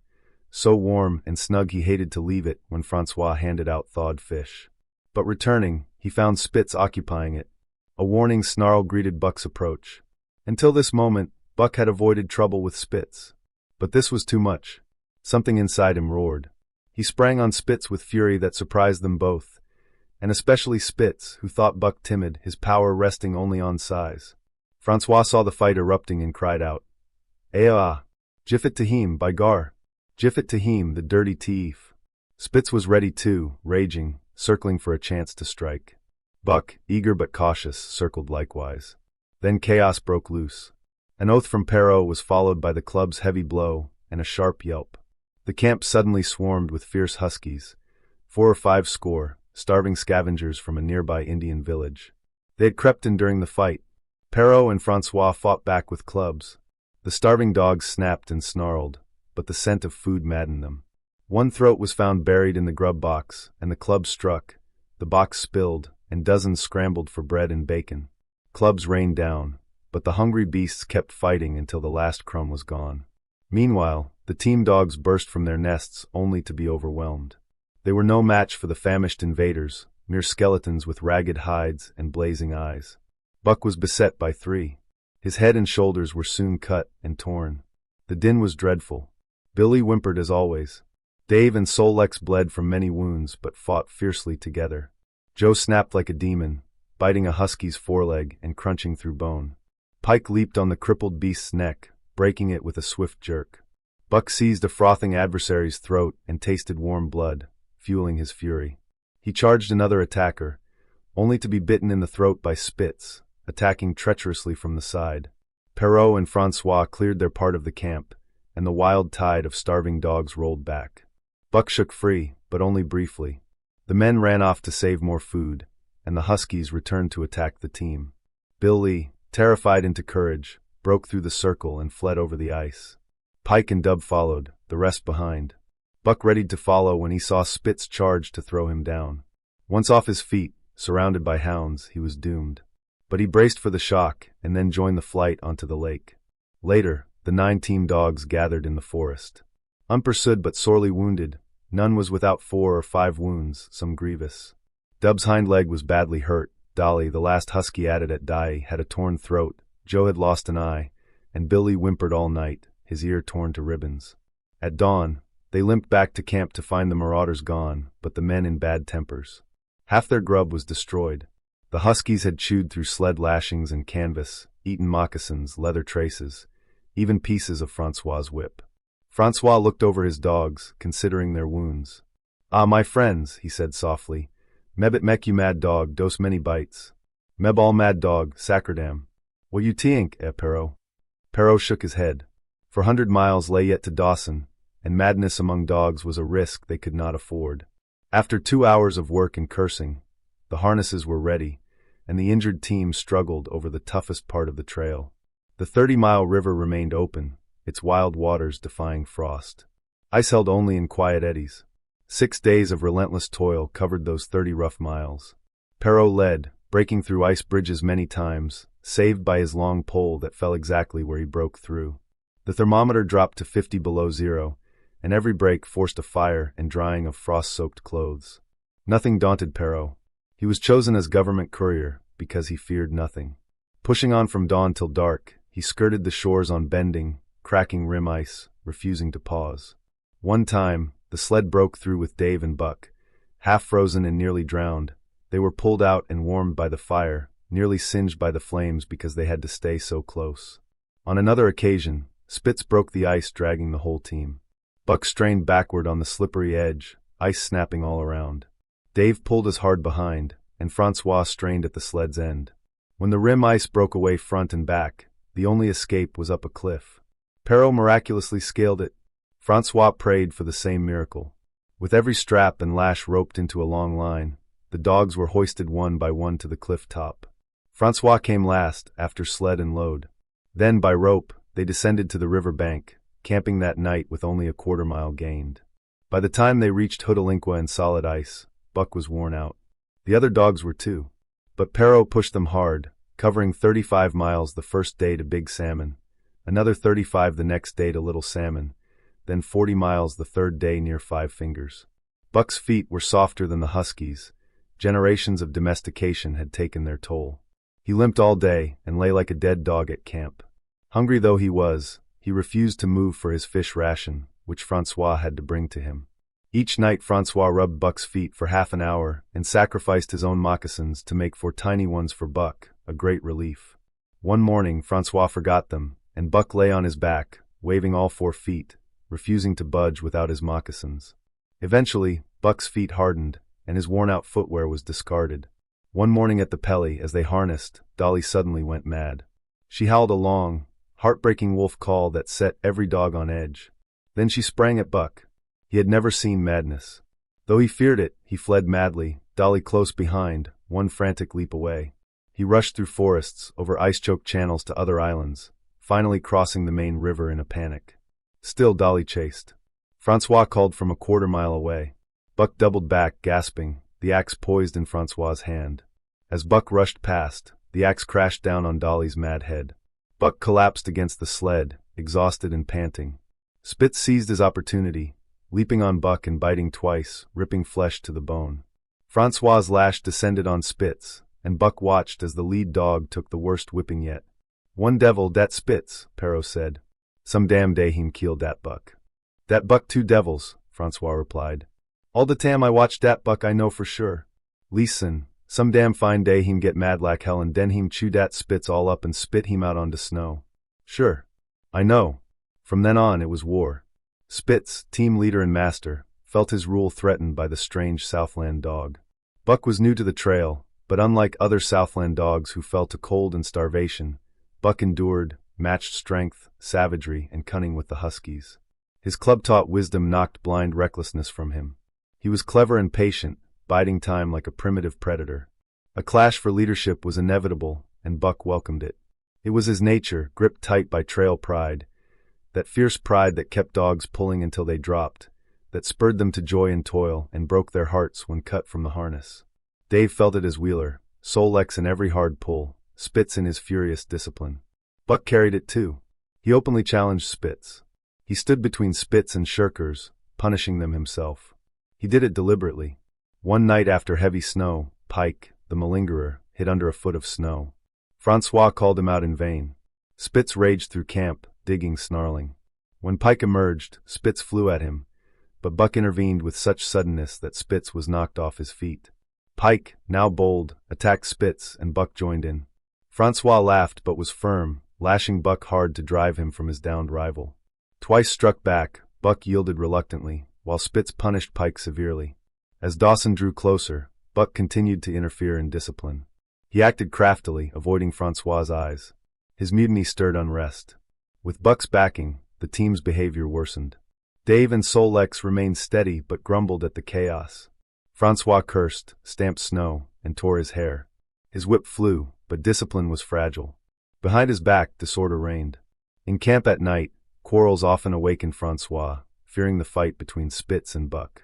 so warm and snug he hated to leave it when Francois handed out thawed fish. But returning, he found Spitz occupying it. A warning snarl greeted Buck's approach. Until this moment, Buck had avoided trouble with Spitz. But this was too much. Something inside him roared. He sprang on Spitz with fury that surprised them both, and especially Spitz, who thought Buck timid, his power resting only on size. Francois saw the fight erupting and cried out, "Ah! Jiffit Tahim, by gar! Jiffit Tahim, the dirty thief!" Spitz was ready too, raging, circling for a chance to strike. Buck, eager but cautious, circled likewise. Then chaos broke loose. An oath from Perrault was followed by the club's heavy blow and a sharp yelp. The camp suddenly swarmed with fierce huskies, 4 or 5 score, starving scavengers from a nearby Indian village. They had crept in during the fight. Perrault and Francois fought back with clubs. The starving dogs snapped and snarled, but the scent of food maddened them. One throat was found buried in the grub box, and the club struck. The box spilled, and dozens scrambled for bread and bacon. Clubs rained down, but the hungry beasts kept fighting until the last crumb was gone. Meanwhile, the team dogs burst from their nests only to be overwhelmed. They were no match for the famished invaders, mere skeletons with ragged hides and blazing eyes. Buck was beset by 3. His head and shoulders were soon cut and torn. The din was dreadful. Billy whimpered as always. Dave and Solex bled from many wounds but fought fiercely together. Joe snapped like a demon, biting a husky's foreleg and crunching through bone. Pike leaped on the crippled beast's neck, breaking it with a swift jerk. Buck seized a frothing adversary's throat and tasted warm blood, fueling his fury. He charged another attacker, only to be bitten in the throat by Spitz, attacking treacherously from the side. Perrault and Francois cleared their part of the camp, and the wild tide of starving dogs rolled back. Buck shook free, but only briefly. The men ran off to save more food, and the huskies returned to attack the team. Bill Lee, terrified into courage, broke through the circle and fled over the ice. Pike and Dub followed, the rest behind. Buck readied to follow when he saw Spitz charge to throw him down. Once off his feet, surrounded by hounds, he was doomed. But he braced for the shock and then joined the flight onto the lake. Later, the 9 team dogs gathered in the forest. Unpursued but sorely wounded, none was without 4 or 5 wounds, some grievous. Dub's hind leg was badly hurt. Dolly, the last husky added at Die, had a torn throat. Joe had lost an eye, and Billy whimpered all night, his ear torn to ribbons. At dawn, they limped back to camp to find the marauders gone, but the men in bad tempers. Half their grub was destroyed. The huskies had chewed through sled lashings and canvas, eaten moccasins, leather traces, even pieces of Francois's whip. Francois looked over his dogs, considering their wounds. "Ah, my friends," he said softly, "mebit mek you mad dog, dose many bites. Meb all mad dog, sacredam. What you tink, Perrault?" Perrault shook his head. 400 miles lay yet to Dawson, and madness among dogs was a risk they could not afford. After 2 hours of work and cursing, the harnesses were ready, and the injured team struggled over the toughest part of the trail. The 30-mile river remained open, its wild waters defying frost. Ice held only in quiet eddies. 6 days of relentless toil covered those 30 rough miles. Perrault led, breaking through ice bridges many times, saved by his long pole that fell exactly where he broke through. The thermometer dropped to 50 below zero, and every break forced a fire and drying of frost-soaked clothes. Nothing daunted Perrault. He was chosen as government courier because he feared nothing. Pushing on from dawn till dark, he skirted the shores on bending, cracking rim ice, refusing to pause. One time, the sled broke through with Dave and Buck. Half frozen and nearly drowned, they were pulled out and warmed by the fire, nearly singed by the flames because they had to stay so close. On another occasion, Spitz broke the ice, dragging the whole team. Buck strained backward on the slippery edge, ice snapping all around. Dave pulled as hard behind, and Francois strained at the sled's end. When the rim ice broke away front and back, the only escape was up a cliff. Perrault miraculously scaled it. Francois prayed for the same miracle. With every strap and lash roped into a long line, the dogs were hoisted one by one to the cliff top. Francois came last, after sled and load. Then, by rope, they descended to the river bank, camping that night with only a quarter-mile gained. By the time they reached Hootalinqua and solid ice, Buck was worn out. The other dogs were too. But Perrault pushed them hard, covering 35 miles the first day to Big Salmon, another 35 the next day to Little Salmon, then 40 miles the third day near Five Fingers. Buck's feet were softer than the huskies. Generations of domestication had taken their toll. He limped all day and lay like a dead dog at camp. Hungry though he was, he refused to move for his fish ration, which Francois had to bring to him. Each night Francois rubbed Buck's feet for half an hour and sacrificed his own moccasins to make 4 tiny ones for Buck, a great relief. One morning Francois forgot them, and Buck lay on his back, waving all 4 feet, refusing to budge without his moccasins. Eventually, Buck's feet hardened, and his worn-out footwear was discarded. One morning at the Pelly, as they harnessed, Dolly suddenly went mad. She howled a long, heartbreaking wolf call that set every dog on edge. Then she sprang at Buck. He had never seen madness. Though he feared it, he fled madly, Dolly close behind, one frantic leap away. He rushed through forests, over ice-choked channels to other islands, finally crossing the main river in a panic. Still Dolly chased. Francois called from a quarter-mile away. Buck doubled back, gasping, the axe poised in Francois's hand. As Buck rushed past, the axe crashed down on Dolly's mad head. Buck collapsed against the sled, exhausted and panting. Spitz seized his opportunity, leaping on Buck and biting twice, ripping flesh to the bone. Francois's lash descended on Spitz, and Buck watched as the lead dog took the worst whipping yet. "One devil, dat Spitz," Perrault said. "Some damn day him kill dat Buck." "Dat Buck 2 devils," Francois replied. "All the time I watch dat Buck I know for sure. Listen, some damn fine day him get mad like hell and den him chew dat Spitz all up and spit him out on de snow." "Sure. I know." From then on it was war. Spitz, team leader and master, felt his rule threatened by the strange Southland dog. Buck was new to the trail, but unlike other Southland dogs who fell to cold and starvation, Buck endured, matched strength, savagery, and cunning with the huskies. His club-taught wisdom knocked blind recklessness from him. He was clever and patient, biding time like a primitive predator. A clash for leadership was inevitable, and Buck welcomed it. It was his nature, gripped tight by trail pride, that fierce pride that kept dogs pulling until they dropped, that spurred them to joy and toil and broke their hearts when cut from the harness. Dave felt it as Wheeler, Solex in every hard pull, Spitz in his furious discipline. Buck carried it too. He openly challenged Spitz. He stood between Spitz and shirkers, punishing them himself. He did it deliberately. One night after heavy snow, Pike, the malingerer, hid under a foot of snow. Francois called him out in vain. Spitz raged through camp, digging, snarling. When Pike emerged, Spitz flew at him, but Buck intervened with such suddenness that Spitz was knocked off his feet. Pike, now bold, attacked Spitz, and Buck joined in. Francois laughed but was firm, lashing Buck hard to drive him from his downed rival. Twice struck back, Buck yielded reluctantly, while Spitz punished Pike severely. As Dawson drew closer, Buck continued to interfere in discipline. He acted craftily, avoiding Francois's eyes. His mutiny stirred unrest. With Buck's backing, the team's behavior worsened. Dave and Solex remained steady but grumbled at the chaos. Francois cursed, stamped snow, and tore his hair. His whip flew, but discipline was fragile. Behind his back, disorder reigned. In camp at night, quarrels often awakened Francois, fearing the fight between Spitz and Buck.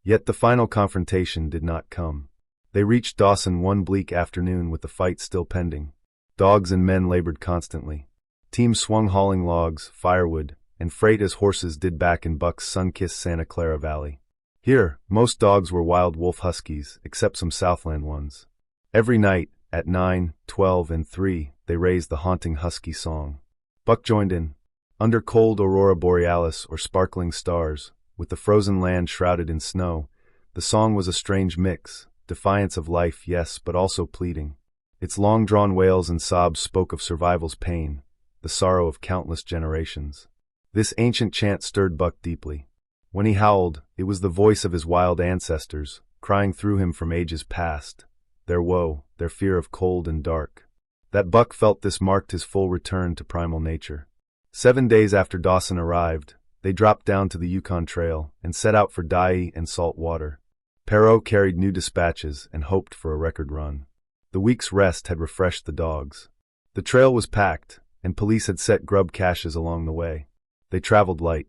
Yet the final confrontation did not come. They reached Dawson one bleak afternoon with the fight still pending. Dogs and men labored constantly. Teams swung hauling logs, firewood, and freight as horses did back in Buck's sun-kissed Santa Clara Valley. Here, most dogs were wild wolf huskies, except some Southland ones. Every night, at 9, 12, and 3, they raised the haunting husky song. Buck joined in. Under cold aurora borealis or sparkling stars, with the frozen land shrouded in snow, the song was a strange mix, defiance of life, yes, but also pleading. Its long-drawn wails and sobs spoke of survival's pain, the sorrow of countless generations. This ancient chant stirred Buck deeply. When he howled, it was the voice of his wild ancestors, crying through him from ages past, their woe, their fear of cold and dark. That Buck felt this marked his full return to primal nature. 7 days after Dawson arrived, they dropped down to the Yukon Trail and set out for Dyea and salt water. Perrault carried new dispatches and hoped for a record run. The week's rest had refreshed the dogs. The trail was packed, and police had set grub caches along the way. They traveled light.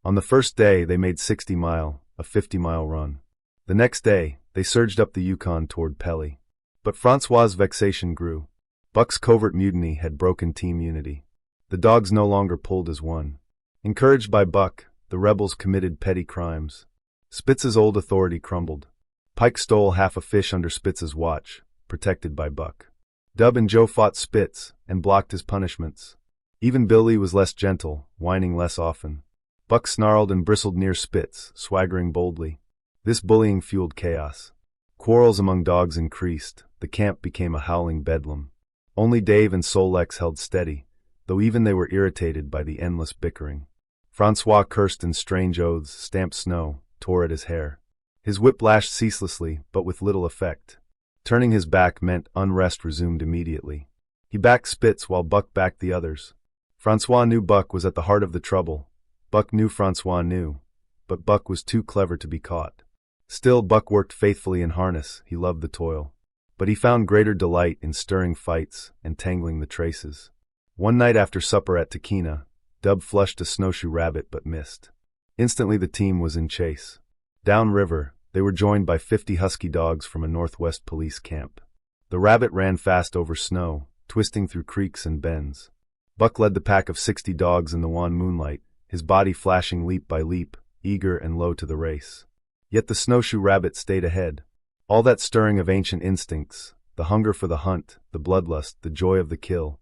On the first day, they made 60-mile, a 50-mile run. The next day, they surged up the Yukon toward Pelly. But Francois's vexation grew. Buck's covert mutiny had broken team unity. The dogs no longer pulled as one. Encouraged by Buck, the rebels committed petty crimes. Spitz's old authority crumbled. Pike stole half a fish under Spitz's watch, protected by Buck. Dub and Joe fought Spitz and blocked his punishments. Even Billy was less gentle, whining less often. Buck snarled and bristled near Spitz, swaggering boldly. This bullying fueled chaos. Quarrels among dogs increased. The camp became a howling bedlam. Only Dave and Solex held steady, though even they were irritated by the endless bickering. Francois cursed in strange oaths, stamped snow, tore at his hair. His whip lashed ceaselessly, but with little effect. Turning his back meant unrest resumed immediately. He backed Spitz while Buck backed the others. Francois knew Buck was at the heart of the trouble. Buck knew Francois knew, but Buck was too clever to be caught. Still, Buck worked faithfully in harness. He loved the toil. But he found greater delight in stirring fights and tangling the traces. One night after supper at Tahkeena, Dub flushed a snowshoe rabbit but missed. Instantly the team was in chase. Downriver, they were joined by 50 husky dogs from a Northwest police camp. The rabbit ran fast over snow, twisting through creeks and bends. Buck led the pack of 60 dogs in the wan moonlight, his body flashing leap by leap, eager and low to the race. Yet the snowshoe rabbit stayed ahead. All that stirring of ancient instincts, the hunger for the hunt, the bloodlust, the joy of the kill,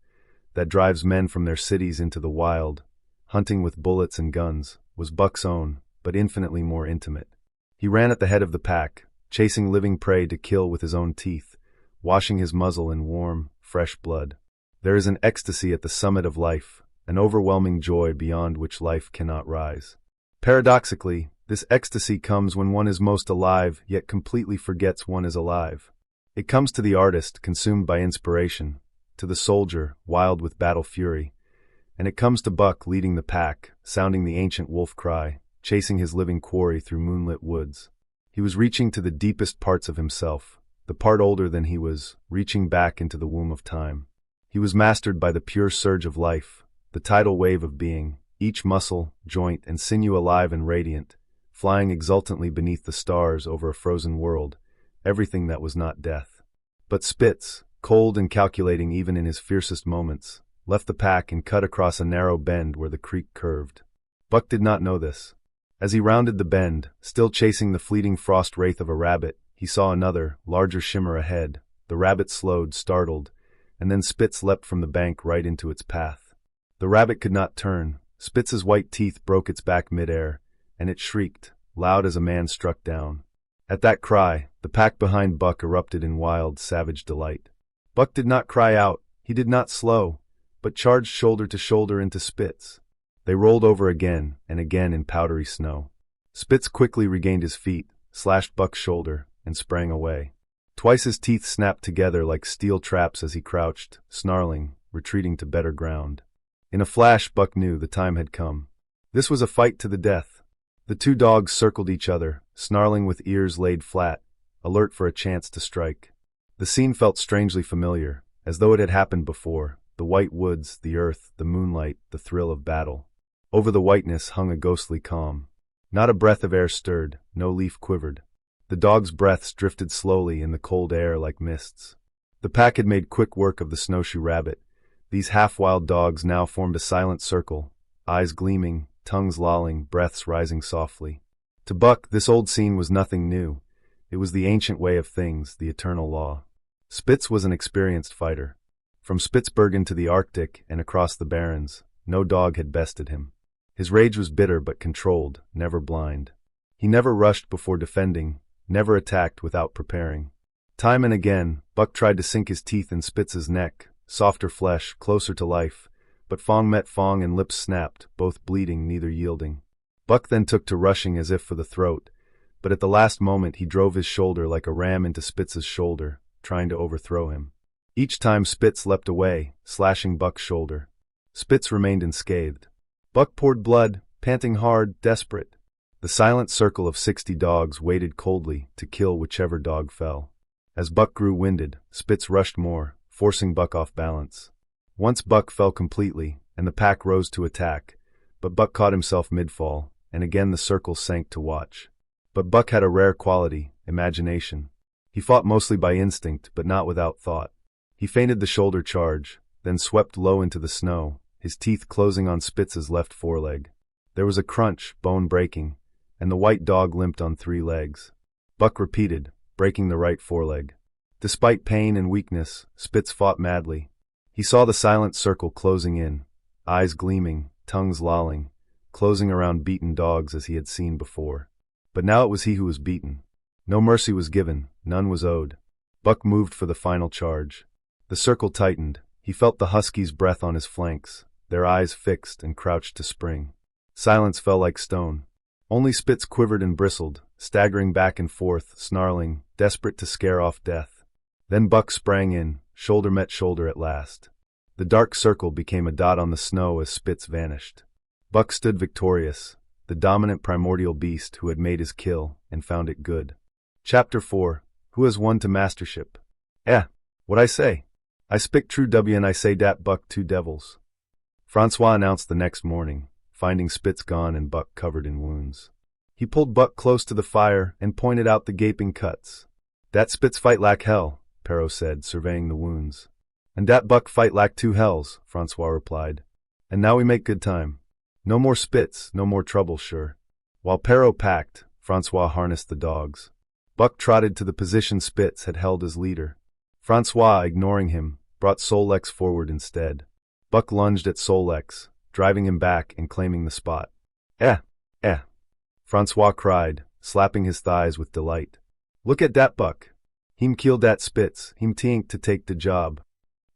that drives men from their cities into the wild, hunting with bullets and guns, was Buck's own, but infinitely more intimate. He ran at the head of the pack, chasing living prey to kill with his own teeth, washing his muzzle in warm, fresh blood. There is an ecstasy at the summit of life, an overwhelming joy beyond which life cannot rise. Paradoxically, this ecstasy comes when one is most alive yet completely forgets one is alive. It comes to the artist, consumed by inspiration, to the soldier, wild with battle fury, and it comes to Buck leading the pack, sounding the ancient wolf cry, chasing his living quarry through moonlit woods. He was reaching to the deepest parts of himself, the part older than he was, reaching back into the womb of time. He was mastered by the pure surge of life, the tidal wave of being, each muscle, joint, and sinew alive and radiant, flying exultantly beneath the stars over a frozen world, everything that was not death. But Spitz, cold and calculating even in his fiercest moments, left the pack and cut across a narrow bend where the creek curved. Buck did not know this. As he rounded the bend, still chasing the fleeting frost wraith of a rabbit, he saw another, larger shimmer ahead. The rabbit slowed, startled, and then Spitz leapt from the bank right into its path. The rabbit could not turn. Spitz's white teeth broke its back mid-air, and it shrieked, loud as a man struck down. At that cry, the pack behind Buck erupted in wild, savage delight. Buck did not cry out, he did not slow, but charged shoulder to shoulder into Spitz. They rolled over again and again in powdery snow. Spitz quickly regained his feet, slashed Buck's shoulder, and sprang away. Twice his teeth snapped together like steel traps as he crouched, snarling, retreating to better ground. In a flash, Buck knew the time had come. This was a fight to the death. The two dogs circled each other, snarling with ears laid flat, alert for a chance to strike. The scene felt strangely familiar, as though it had happened before. The white woods, the earth, the moonlight, the thrill of battle. Over the whiteness hung a ghostly calm. Not a breath of air stirred, no leaf quivered. The dogs' breaths drifted slowly in the cold air like mists. The pack had made quick work of the snowshoe rabbit. These half-wild dogs now formed a silent circle, eyes gleaming, tongues lolling, breaths rising softly. To Buck, this old scene was nothing new. It was the ancient way of things, the eternal law. Spitz was an experienced fighter. From Spitzbergen to the Arctic and across the barrens, no dog had bested him. His rage was bitter but controlled, never blind. He never rushed before defending, never attacked without preparing. Time and again, Buck tried to sink his teeth in Spitz's neck, softer flesh, closer to life, but Fang met Fang and lips snapped, both bleeding, neither yielding. Buck then took to rushing as if for the throat, but at the last moment he drove his shoulder like a ram into Spitz's shoulder, trying to overthrow him. Each time Spitz leapt away, slashing Buck's shoulder. Spitz remained unscathed. Buck poured blood, panting hard, desperate. The silent circle of 60 dogs waited coldly to kill whichever dog fell. As Buck grew winded, Spitz rushed more, forcing Buck off balance. Once Buck fell completely, and the pack rose to attack, but Buck caught himself mid-fall, and again the circle sank to watch. But Buck had a rare quality, imagination. He fought mostly by instinct, but not without thought. He feinted the shoulder charge, then swept low into the snow, his teeth closing on Spitz's left foreleg. There was a crunch, bone breaking, and the white dog limped on 3 legs. Buck repeated, breaking the right foreleg. Despite pain and weakness, Spitz fought madly. He saw the silent circle closing in, eyes gleaming, tongues lolling, closing around beaten dogs as he had seen before. But now it was he who was beaten. No mercy was given, none was owed. Buck moved for the final charge. The circle tightened. He felt the huskies' breath on his flanks, their eyes fixed and crouched to spring. Silence fell like stone. Only Spitz quivered and bristled, staggering back and forth, snarling, desperate to scare off death. Then Buck sprang in, shoulder met shoulder at last. The dark circle became a dot on the snow as Spitz vanished. Buck stood victorious, the dominant primordial beast who had made his kill and found it good. Chapter 4. Who has won to Mastership? What I say? I spick true W and I say dat Buck 2 devils. Francois announced the next morning, finding Spitz gone and Buck covered in wounds. He pulled Buck close to the fire and pointed out the gaping cuts. Dat Spitz fight lak hell, Perrault said, surveying the wounds. And dat Buck fight lak 2 hells, Francois replied. And now we make good time. No more Spitz, no more trouble, sure. While Perrault packed, Francois harnessed the dogs. Buck trotted to the position Spitz had held as leader. Francois, ignoring him, brought Solex forward instead. Buck lunged at Solex, driving him back and claiming the spot. Francois cried, slapping his thighs with delight. Look at dat Buck. Him kill dat Spitz, him tink to take the job.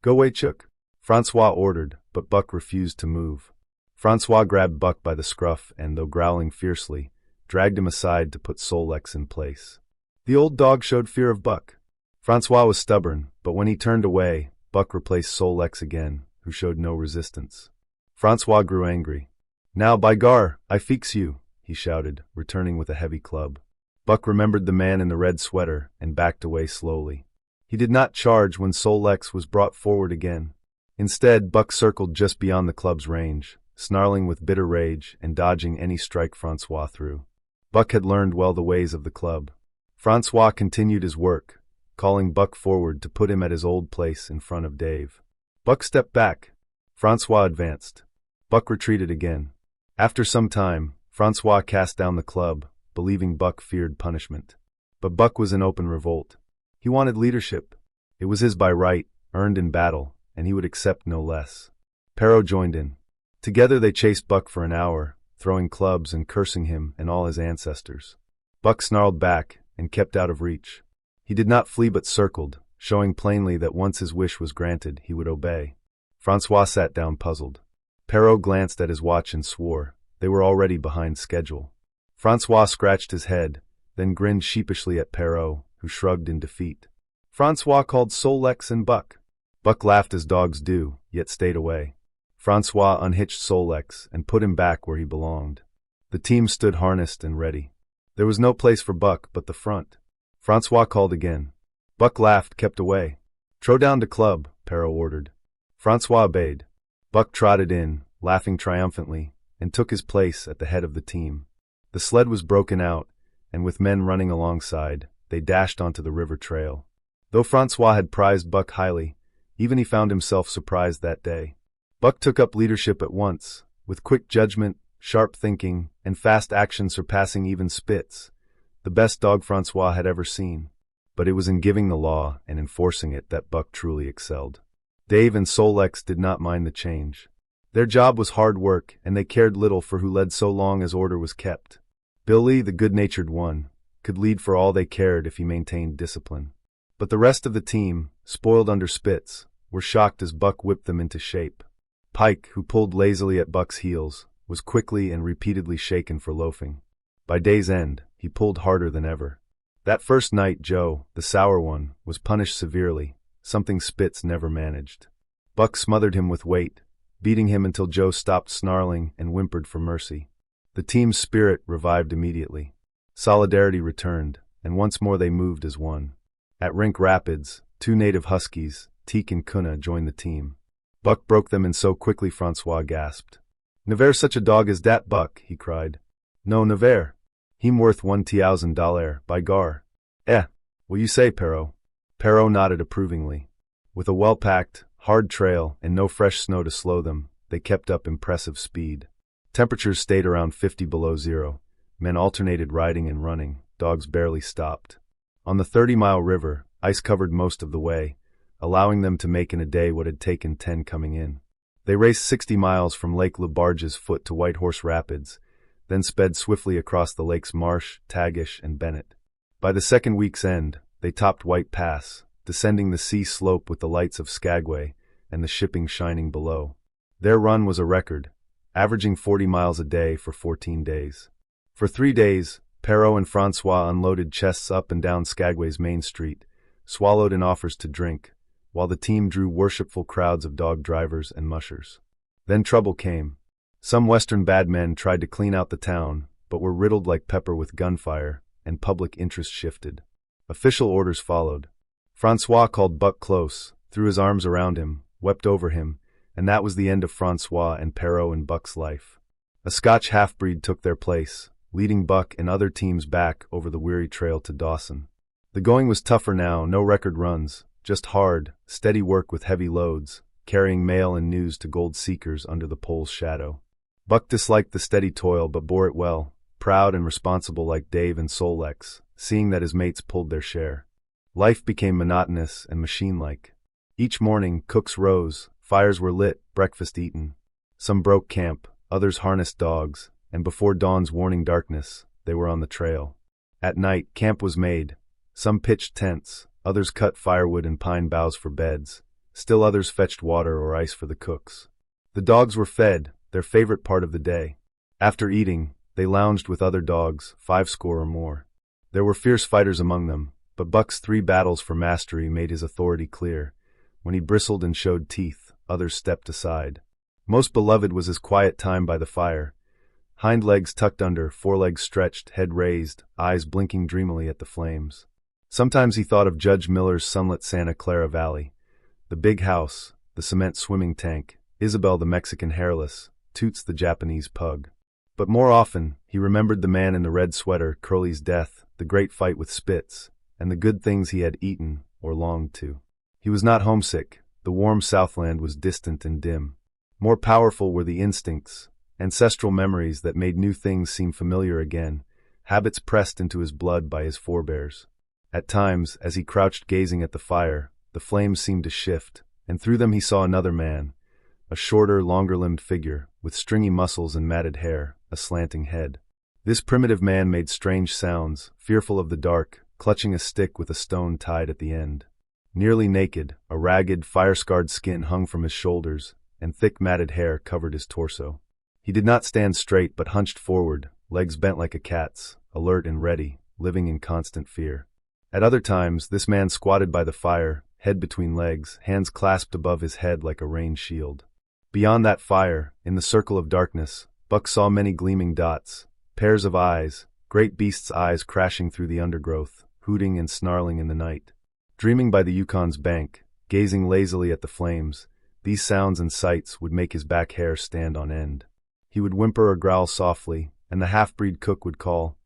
Go way chook, Francois ordered, but Buck refused to move. Francois grabbed Buck by the scruff and, though growling fiercely, dragged him aside to put Solex in place. The old dog showed fear of Buck. Francois was stubborn, but when he turned away, Buck replaced Solex again, who showed no resistance. Francois grew angry. Now, by gar, I fix you, he shouted, returning with a heavy club. Buck remembered the man in the red sweater and backed away slowly. He did not charge when Solex was brought forward again. Instead, Buck circled just beyond the club's range, snarling with bitter rage and dodging any strike Francois threw. Buck had learned well the ways of the club. Francois continued his work, calling Buck forward to put him at his old place in front of Dave. Buck stepped back. Francois advanced. Buck retreated again. After some time, Francois cast down the club, believing Buck feared punishment. But Buck was in open revolt. He wanted leadership. It was his by right, earned in battle, and he would accept no less. Pero joined in. Together they chased Buck for an hour, throwing clubs and cursing him and all his ancestors. Buck snarled back and kept out of reach. He did not flee but circled, showing plainly that once his wish was granted, he would obey. Francois sat down puzzled. Pero glanced at his watch and swore. They were already behind schedule. Francois scratched his head, then grinned sheepishly at Pero, who shrugged in defeat. Francois called Solex and Buck. Buck laughed as dogs do, yet stayed away. Francois unhitched Solex and put him back where he belonged. The team stood harnessed and ready. There was no place for Buck but the front. Francois called again. Buck laughed, kept away. "Throw down the club," Pero ordered. Francois obeyed. Buck trotted in, laughing triumphantly, and took his place at the head of the team. The sled was broken out, and with men running alongside, they dashed onto the river trail. Though Francois had prized Buck highly, even he found himself surprised that day. Buck took up leadership at once, with quick judgment, sharp thinking, and fast action surpassing even Spitz, the best dog Francois had ever seen. But it was in giving the law and enforcing it that Buck truly excelled. Dave and Solex did not mind the change. Their job was hard work, and they cared little for who led so long as order was kept. Billy, the good-natured one, could lead for all they cared if he maintained discipline. But the rest of the team, spoiled under Spitz, were shocked as Buck whipped them into shape. Pike, who pulled lazily at Buck's heels, was quickly and repeatedly shaken for loafing. By day's end, he pulled harder than ever. That first night Joe, the sour one, was punished severely, something Spitz never managed. Buck smothered him with weight, beating him until Joe stopped snarling and whimpered for mercy. The team's spirit revived immediately. Solidarity returned, and once more they moved as one. At Rink Rapids, 2 native huskies, Teak and Kuna, joined the team. Buck broke them in so quickly Francois gasped. "Never such a dog as dat, Buck," he cried. "No, never. Heem worth $1,000, by gar." Will you say, Pero?" Pero nodded approvingly. With a well-packed, hard trail and no fresh snow to slow them, they kept up impressive speed. Temperatures stayed around 50 below zero. Men alternated riding and running. Dogs barely stopped. On the 30-mile river, ice covered most of the way, allowing them to make in a day what had taken 10 coming in. They raced 60 miles from Lake LaBarge's foot to White Horse Rapids, then sped swiftly across the lakes Marsh, Tagish, and Bennett. By the second week's end, they topped White Pass, descending the sea slope with the lights of Skagway and the shipping shining below. Their run was a record, averaging 40 miles a day for 14 days. For 3 days, Pero and Francois unloaded chests up and down Skagway's main street, swallowed in offers to drink, while the team drew worshipful crowds of dog drivers and mushers. Then trouble came. Some Western bad men tried to clean out the town, but were riddled like pepper with gunfire, and public interest shifted. Official orders followed. Francois called Buck close, threw his arms around him, wept over him, and that was the end of Francois and Pero and Buck's life. A Scotch half-breed took their place, leading Buck and other teams back over the weary trail to Dawson. The going was tougher now, no record runs, just hard, steady work with heavy loads, carrying mail and news to gold seekers under the pole's shadow. Buck disliked the steady toil but bore it well, proud and responsible like Dave and Solex, seeing that his mates pulled their share. Life became monotonous and machine-like. Each morning, cooks rose, fires were lit, breakfast eaten. Some broke camp, others harnessed dogs, and before dawn's warning darkness, they were on the trail. At night, camp was made. Some pitched tents, others cut firewood and pine boughs for beds, still others fetched water or ice for the cooks. The dogs were fed, their favorite part of the day. After eating, they lounged with other dogs, 50 or more. There were fierce fighters among them, but Buck's 3 battles for mastery made his authority clear. When he bristled and showed teeth, others stepped aside. Most beloved was his quiet time by the fire. Hind legs tucked under, forelegs stretched, head raised, eyes blinking dreamily at the flames. Sometimes he thought of Judge Miller's sunlit Santa Clara Valley, the big house, the cement swimming tank, Isabel the Mexican hairless, Toots the Japanese pug. But more often, he remembered the man in the red sweater, Curly's death, the great fight with Spitz, and the good things he had eaten or longed to. He was not homesick. The warm Southland was distant and dim. More powerful were the instincts, ancestral memories that made new things seem familiar again, habits pressed into his blood by his forebears. At times, as he crouched gazing at the fire, the flames seemed to shift, and through them he saw another man, a shorter, longer-limbed figure, with stringy muscles and matted hair, a slanting head. This primitive man made strange sounds, fearful of the dark, clutching a stick with a stone tied at the end. Nearly naked, a ragged, fire-scarred skin hung from his shoulders, and thick matted hair covered his torso. He did not stand straight but hunched forward, legs bent like a cat's, alert and ready, living in constant fear. At other times, this man squatted by the fire, head between legs, hands clasped above his head like a rain shield. Beyond that fire, in the circle of darkness, Buck saw many gleaming dots, pairs of eyes, great beasts' eyes crashing through the undergrowth, hooting and snarling in the night. Dreaming by the Yukon's bank, gazing lazily at the flames, these sounds and sights would make his back hair stand on end. He would whimper or growl softly, and the half-breed cook would call,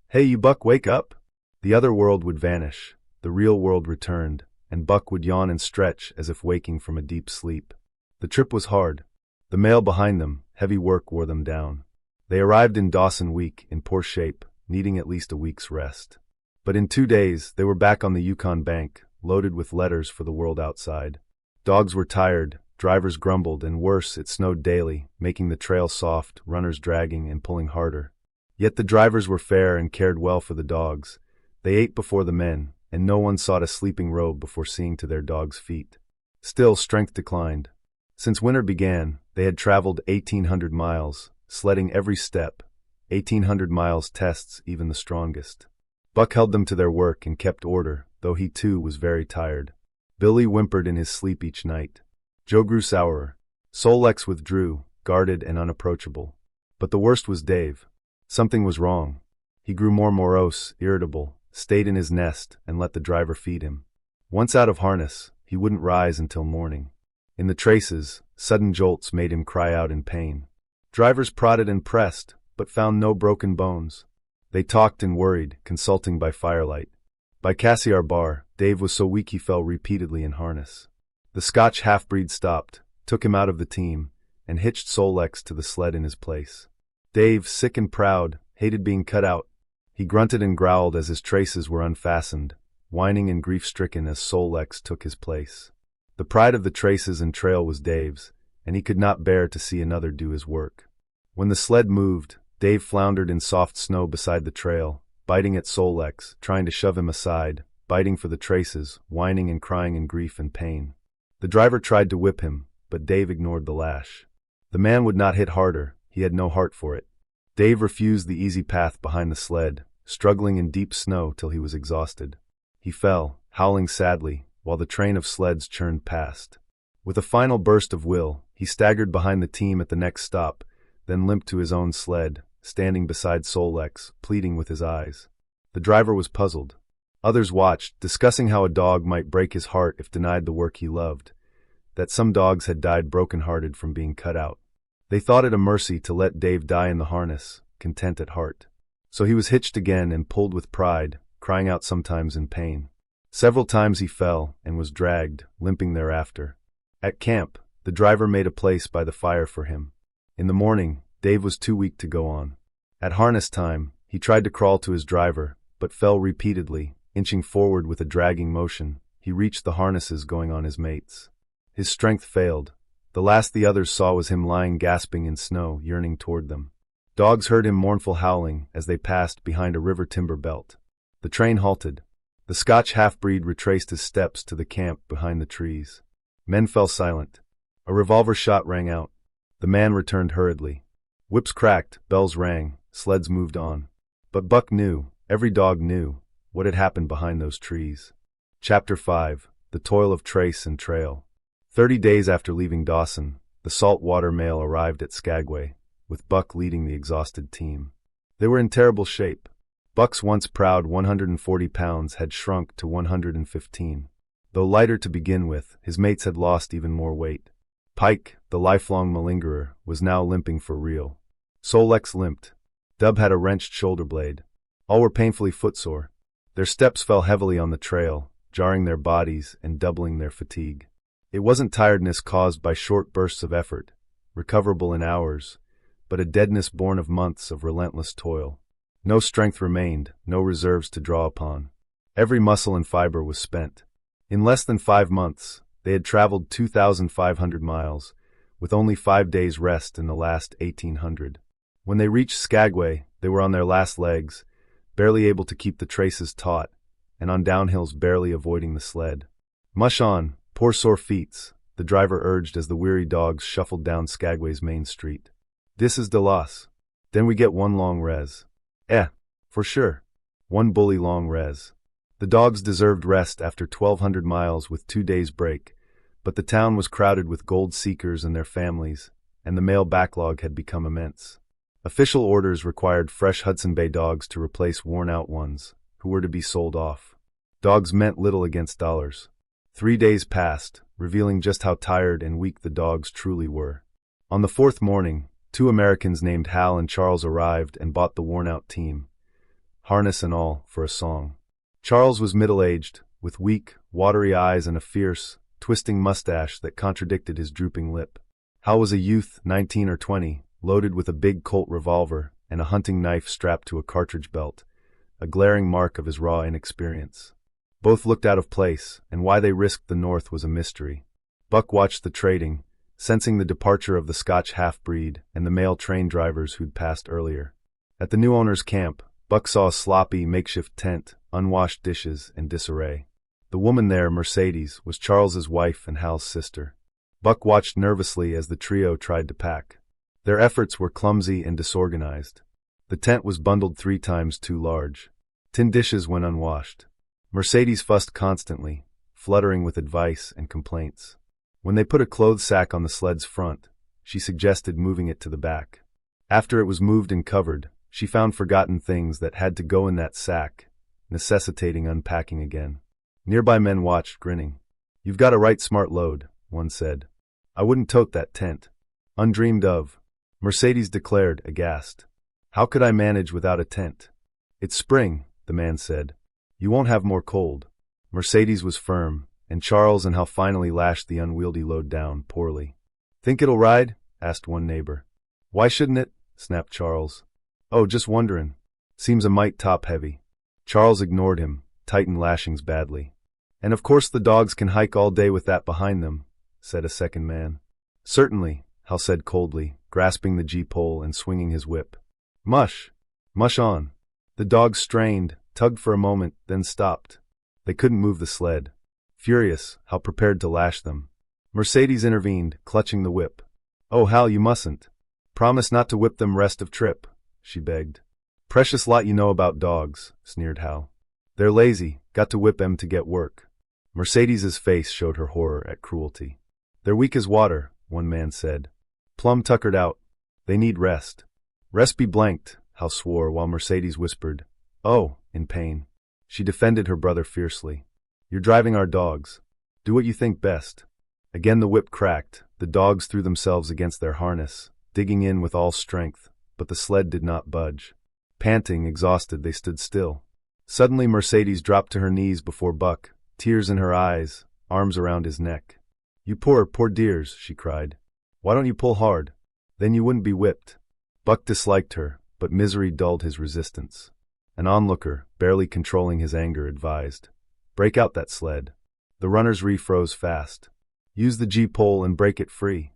"Hey, you Buck, wake up!" The other world would vanish, the real world returned, and Buck would yawn and stretch as if waking from a deep sleep. The trip was hard. The mail behind them, heavy work wore them down. They arrived in Dawson weak, in poor shape, needing at least a week's rest. But in 2 days, they were back on the Yukon bank, loaded with letters for the world outside. Dogs were tired, drivers grumbled, and worse, it snowed daily, making the trail soft, runners dragging and pulling harder. Yet the drivers were fair and cared well for the dogs. They ate before the men, and no one sought a sleeping robe before seeing to their dogs' feet. Still, strength declined. Since winter began, they had traveled 1,800 miles, sledding every step. 1,800 miles tests even the strongest. Buck held them to their work and kept order, though he too was very tired. Billy whimpered in his sleep each night. Joe grew sourer. Sol-Lex withdrew, guarded and unapproachable. But the worst was Dave. Something was wrong. He grew more morose, irritable, stayed in his nest, and let the driver feed him. Once out of harness, he wouldn't rise until morning. In the traces, sudden jolts made him cry out in pain. Drivers prodded and pressed, but found no broken bones. They talked and worried, consulting by firelight. By Cassiar Bar, Dave was so weak he fell repeatedly in harness. The Scotch half-breed stopped, took him out of the team, and hitched Sol-Lex to the sled in his place. Dave, sick and proud, hated being cut out. He grunted and growled as his traces were unfastened, whining and grief-stricken as Sol-Lex took his place. The pride of the traces and trail was Dave's, and he could not bear to see another do his work. When the sled moved, Dave floundered in soft snow beside the trail, biting at Sol-Lex, trying to shove him aside, biting for the traces, whining and crying in grief and pain. The driver tried to whip him, but Dave ignored the lash. The man would not hit harder, he had no heart for it. Dave refused the easy path behind the sled, struggling in deep snow till he was exhausted. He fell, howling sadly, while the train of sleds churned past. With a final burst of will, he staggered behind the team at the next stop, then limped to his own sled, standing beside Sol-Lex, pleading with his eyes. The driver was puzzled. Others watched, discussing how a dog might break his heart if denied the work he loved, that some dogs had died broken-hearted from being cut out. They thought it a mercy to let Dave die in the harness, content at heart. So he was hitched again and pulled with pride, crying out sometimes in pain. Several times he fell and was dragged, limping thereafter. At camp, the driver made a place by the fire for him. In the morning, Dave was too weak to go on. At harness time, he tried to crawl to his driver, but fell repeatedly, inching forward with a dragging motion. He reached the harnesses going on his mates. His strength failed. The last the others saw was him lying gasping in snow, yearning toward them. Dogs heard him mournful howling as they passed behind a river timber belt. The train halted. The Scotch half-breed retraced his steps to the camp behind the trees. Men fell silent. A revolver shot rang out. The man returned hurriedly. Whips cracked, bells rang, sleds moved on. But Buck knew, every dog knew, what had happened behind those trees. Chapter 5. The Toil of Trace and Trail. 30 days after leaving Dawson, the saltwater mail arrived at Skagway, with Buck leading the exhausted team. They were in terrible shape. Buck's once proud 140 pounds had shrunk to 115. Though lighter to begin with, his mates had lost even more weight. Pike, the lifelong malingerer, was now limping for real. Sol-Lex limped. Dub had a wrenched shoulder blade. All were painfully footsore. Their steps fell heavily on the trail, jarring their bodies and doubling their fatigue. It wasn't tiredness caused by short bursts of effort, recoverable in hours, but a deadness born of months of relentless toil. No strength remained, no reserves to draw upon. Every muscle and fiber was spent. In less than 5 months, they had traveled 2,500 miles, with only 5 days rest in the last 1,800. When they reached Skagway, they were on their last legs, barely able to keep the traces taut, and on downhills barely avoiding the sled. "Mush on, poor sore feets," the driver urged as the weary dogs shuffled down Skagway's main street. "This is de loss. Then we get one long res." For sure. One bully long res. The dogs deserved rest after 1,200 miles with 2 days' break, but the town was crowded with gold seekers and their families, and the mail backlog had become immense. Official orders required fresh Hudson Bay dogs to replace worn-out ones, who were to be sold off. Dogs meant little against dollars. 3 days passed, revealing just how tired and weak the dogs truly were. On the 4th morning, 2 Americans named Hal and Charles arrived and bought the worn-out team, harness and all, for a song. Charles was middle-aged, with weak, watery eyes and a fierce, twisting mustache that contradicted his drooping lip. Hal was a youth, 19 or 20, loaded with a big Colt revolver and a hunting knife strapped to a cartridge belt, a glaring mark of his raw inexperience. Both looked out of place, and why they risked the north was a mystery. Buck watched the trading, sensing the departure of the Scotch half-breed and the male train drivers who'd passed earlier. At the new owner's camp, Buck saw a sloppy, makeshift tent, unwashed dishes, and disarray. The woman there, Mercedes, was Charles's wife and Hal's sister. Buck watched nervously as the trio tried to pack. Their efforts were clumsy and disorganized. The tent was bundled 3 times too large. Tin dishes went unwashed. Mercedes fussed constantly, fluttering with advice and complaints. When they put a clothes sack on the sled's front, she suggested moving it to the back. After it was moved and covered, she found forgotten things that had to go in that sack, necessitating unpacking again. Nearby men watched, grinning. "You've got a right smart load," one said. "I wouldn't tote that tent." "Undreamed of," Mercedes declared, aghast. "How could I manage without a tent?" "It's spring," the man said. "You won't have more cold." Mercedes was firm, and Charles and Hal finally lashed the unwieldy load down, poorly. "Think it'll ride?" asked one neighbor. "Why shouldn't it?" snapped Charles. "Oh, just wonderin'. Seems a mite top-heavy." Charles ignored him, tightened lashings badly. "And of course the dogs can hike all day with that behind them," said a second man. "Certainly," Hal said coldly, grasping the G-pole and swinging his whip. "Mush! Mush on!" The dogs strained, tugged for a moment, then stopped. They couldn't move the sled. Furious, Hal prepared to lash them. Mercedes intervened, clutching the whip. "Oh, Hal, you mustn't. Promise not to whip them rest of trip," she begged. "Precious lot you know about dogs," sneered Hal. "They're lazy, got to whip 'em to get work." Mercedes's face showed her horror at cruelty. "They're weak as water," one man said. "Plumb tuckered out. They need rest." "Rest be blanked," Hal swore while Mercedes whispered, "Oh," in pain. She defended her brother fiercely. "You're driving our dogs. Do what you think best." Again the whip cracked, the dogs threw themselves against their harness, digging in with all strength, but the sled did not budge. Panting, exhausted, they stood still. Suddenly Mercedes dropped to her knees before Buck, tears in her eyes, arms around his neck. "You poor, poor dears," she cried. "Why don't you pull hard? Then you wouldn't be whipped." Buck disliked her, but misery dulled his resistance. An onlooker, barely controlling his anger, advised, "Break out that sled." The runners refroze fast. "Use the G-pole and break it free."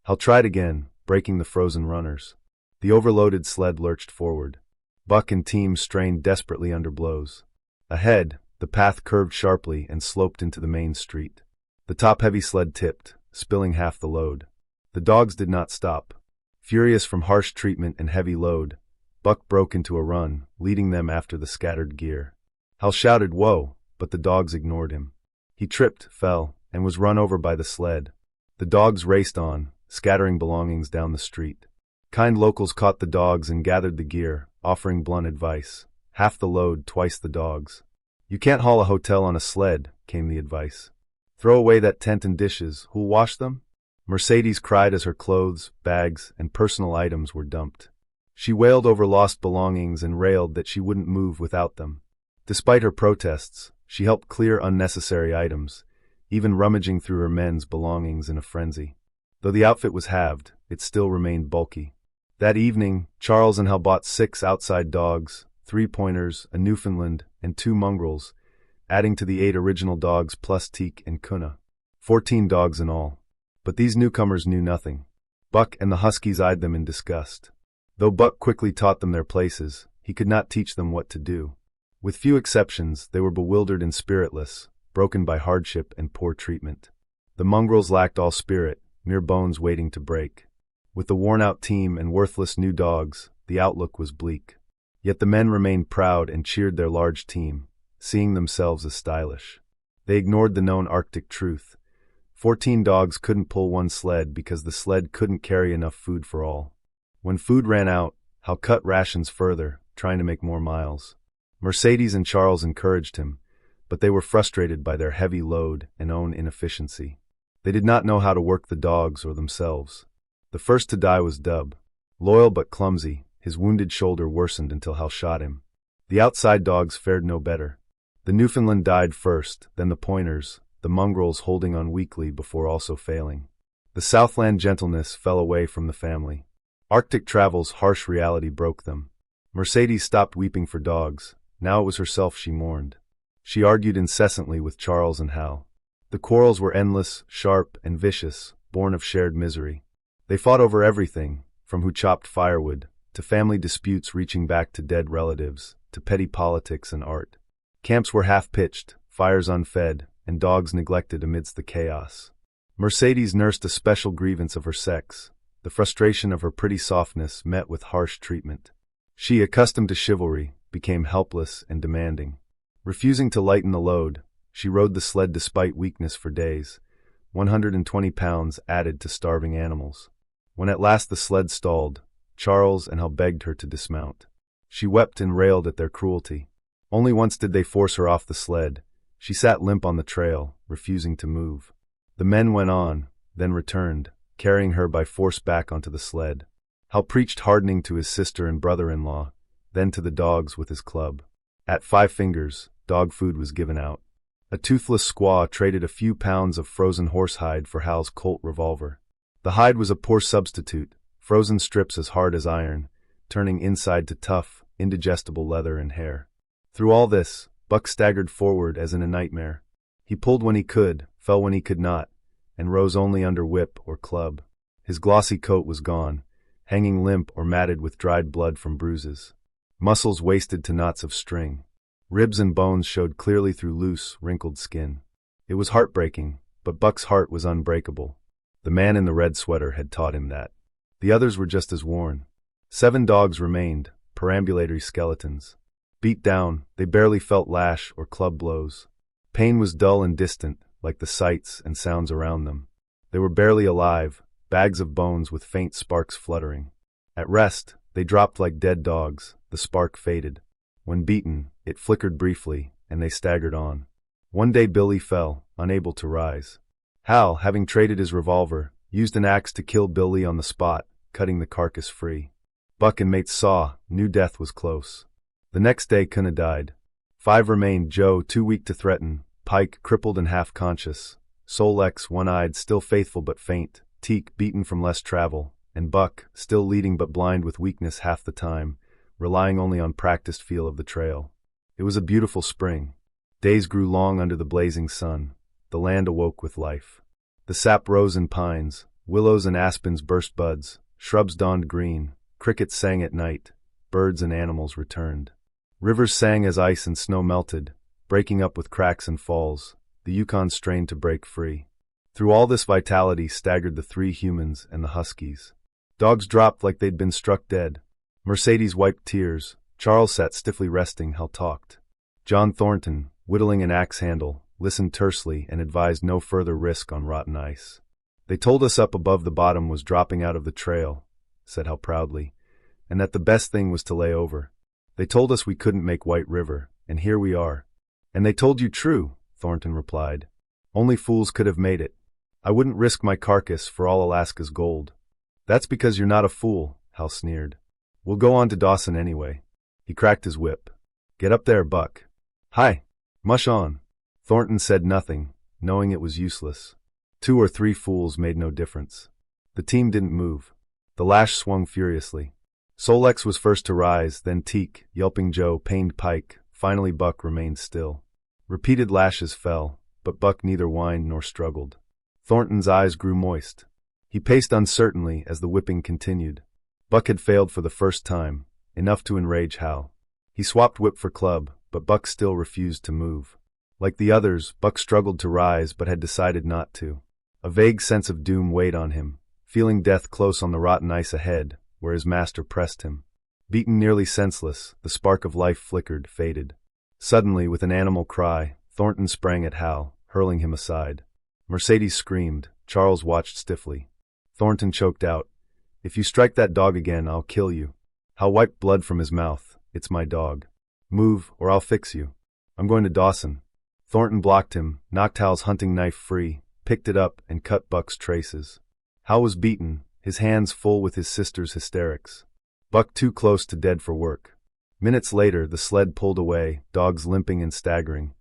Hal tried again, breaking the frozen runners. The overloaded sled lurched forward. Buck and team strained desperately under blows. Ahead, the path curved sharply and sloped into the main street. The top-heavy sled tipped, spilling half the load. The dogs did not stop. Furious from harsh treatment and heavy load, Buck broke into a run, leading them after the scattered gear. Hal shouted, "Whoa!" but the dogs ignored him. He tripped, fell, and was run over by the sled. The dogs raced on, scattering belongings down the street. Kind locals caught the dogs and gathered the gear, offering blunt advice. Half the load, twice the dogs. "You can't haul a hotel on a sled," came the advice. "Throw away that tent and dishes. Who'll wash them?" Mercedes cried as her clothes, bags, and personal items were dumped. She wailed over lost belongings and railed that she wouldn't move without them. Despite her protests, she helped clear unnecessary items, even rummaging through her men's belongings in a frenzy. Though the outfit was halved, it still remained bulky. That evening, Charles and Hal bought 6 outside dogs, 3 pointers, a Newfoundland, and 2 mongrels, adding to the 8 original dogs plus Teak and Kuna. 14 dogs in all. But these newcomers knew nothing. Buck and the huskies eyed them in disgust. Though Buck quickly taught them their places, he could not teach them what to do. With few exceptions, they were bewildered and spiritless, broken by hardship and poor treatment. The mongrels lacked all spirit, mere bones waiting to break. With the worn-out team and worthless new dogs, the outlook was bleak. Yet the men remained proud and cheered their large team, seeing themselves as stylish. They ignored the known Arctic truth. 14 dogs couldn't pull one sled because the sled couldn't carry enough food for all. When food ran out, Hal cut rations further, trying to make more miles. Mercedes and Charles encouraged him, but they were frustrated by their heavy load and own inefficiency. They did not know how to work the dogs or themselves. The first to die was Dub. Loyal but clumsy, his wounded shoulder worsened until Hal shot him. The outside dogs fared no better. The Newfoundland died first, then the pointers, the mongrels holding on weakly before also failing. The Southland gentleness fell away from the family. Arctic travel's harsh reality broke them. Mercedes stopped weeping for dogs. Now it was herself she mourned. She argued incessantly with Charles and Hal. The quarrels were endless, sharp, and vicious, born of shared misery. They fought over everything, from who chopped firewood, to family disputes reaching back to dead relatives, to petty politics and art. Camps were half-pitched, fires unfed, and dogs neglected amidst the chaos. Mercedes nursed a special grievance of her sex, the frustration of her pretty softness met with harsh treatment. She, accustomed to chivalry, became helpless and demanding. Refusing to lighten the load, she rode the sled despite weakness for days, 120 pounds added to starving animals. When at last the sled stalled, Charles and Hal begged her to dismount. She wept and railed at their cruelty. Only once did they force her off the sled. She sat limp on the trail, refusing to move. The men went on, then returned, carrying her by force back onto the sled. Hal preached hardening to his sister and brother-in-law, then to the dogs with his club. At 5 fingers, dog food was given out. A toothless squaw traded a few pounds of frozen horsehide for Hal's Colt revolver. The hide was a poor substitute, frozen strips as hard as iron, turning inside to tough, indigestible leather and hair. Through all this, Buck staggered forward as in a nightmare. He pulled when he could, fell when he could not, and rose only under whip or club. His glossy coat was gone, hanging limp or matted with dried blood from bruises. Muscles wasted to knots of string. Ribs and bones showed clearly through loose, wrinkled skin. It was heartbreaking, but Buck's heart was unbreakable. The man in the red sweater had taught him that. The others were just as worn. 7 dogs remained, perambulatory skeletons. Beat down, they barely felt lash or club blows. Pain was dull and distant, like the sights and sounds around them. They were barely alive, bags of bones with faint sparks fluttering. At rest, they dropped like dead dogs, the spark faded. When beaten, it flickered briefly, and they staggered on. One day Billy fell, unable to rise. Hal, having traded his revolver, used an axe to kill Billy on the spot, cutting the carcass free. Buck and mates saw, knew death was close. The next day Kuna died. 5 remained: Joe, too weak to threaten, Pike, crippled and half-conscious, Solex, one-eyed, still faithful but faint, Teak, beaten from less travel, and Buck, still leading but blind with weakness half the time, relying only on practiced feel of the trail. It was a beautiful spring. Days grew long under the blazing sun. The land awoke with life. The sap rose in pines, willows and aspens burst buds, shrubs donned green, crickets sang at night, birds and animals returned. Rivers sang as ice and snow melted, breaking up with cracks and falls. The Yukon strained to break free. Through all this vitality staggered the 3 humans and the huskies. Dogs dropped like they'd been struck dead. Mercedes wiped tears. Charles sat stiffly resting. Hal talked. John Thornton, whittling an axe handle, listened tersely and advised no further risk on rotten ice. They told us up above the bottom was dropping out of the trail, said Hal proudly, and that the best thing was to lay over. They told us we couldn't make White River, and here we are. And they told you true, Thornton replied. Only fools could have made it. I wouldn't risk my carcass for all Alaska's gold. That's because you're not a fool, Hal sneered. We'll go on to Dawson anyway. He cracked his whip. Get up there, Buck. Hi. Mush on. Thornton said nothing, knowing it was useless. 2 or 3 fools made no difference. The team didn't move. The lash swung furiously. Solex was first to rise, then Teak, yelping Joe, pained Pike. Finally Buck remained still. Repeated lashes fell, but Buck neither whined nor struggled. Thornton's eyes grew moist. He paced uncertainly as the whipping continued. Buck had failed for the first time, enough to enrage Hal. He swapped whip for club, but Buck still refused to move. Like the others, Buck struggled to rise but had decided not to. A vague sense of doom weighed on him, feeling death close on the rotten ice ahead, where his master pressed him. Beaten nearly senseless, the spark of life flickered, faded. Suddenly, with an animal cry, Thornton sprang at Hal, hurling him aside. Mercedes screamed. Charles watched stiffly. Thornton choked out, "If you strike that dog again, I'll kill you." Hal wiped blood from his mouth. "It's my dog. Move, or I'll fix you. I'm going to Dawson." Thornton blocked him, knocked Hal's hunting knife free, picked it up, and cut Buck's traces. Hal was beaten, his hands full with his sister's hysterics. Buck too close to dead for work. Minutes later, the sled pulled away, dogs limping and staggering.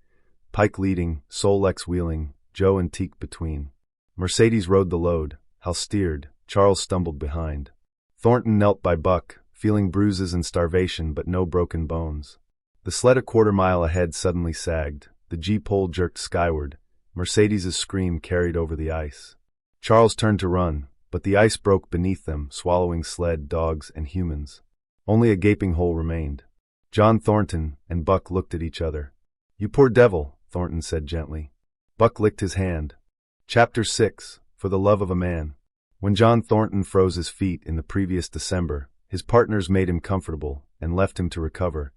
Pike leading, Sol-Lex wheeling, Joe and Teak between. Mercedes rode the load. Hal steered. Charles stumbled behind. Thornton knelt by Buck, feeling bruises and starvation but no broken bones. The sled a quarter-mile ahead suddenly sagged. The G-pole jerked skyward. Mercedes's scream carried over the ice. Charles turned to run, but the ice broke beneath them, swallowing sled, dogs, and humans. Only a gaping hole remained. John Thornton and Buck looked at each other. "You poor devil," Thornton said gently. Buck licked his hand. Chapter 6, For the Love of a Man. When John Thornton froze his feet in the previous December, his partners made him comfortable and left him to recover,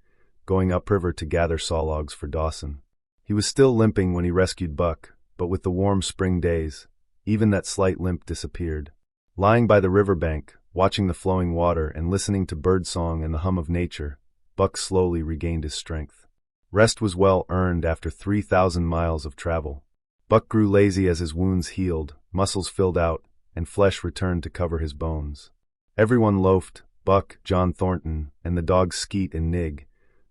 going upriver to gather sawlogs for Dawson. He was still limping when he rescued Buck, but with the warm spring days, even that slight limp disappeared. Lying by the riverbank, watching the flowing water and listening to birdsong and the hum of nature, Buck slowly regained his strength. Rest was well earned after 3,000 miles of travel. Buck grew lazy as his wounds healed, muscles filled out, and flesh returned to cover his bones. Everyone loafed, Buck, John Thornton, and the dogs Skeet and Nig,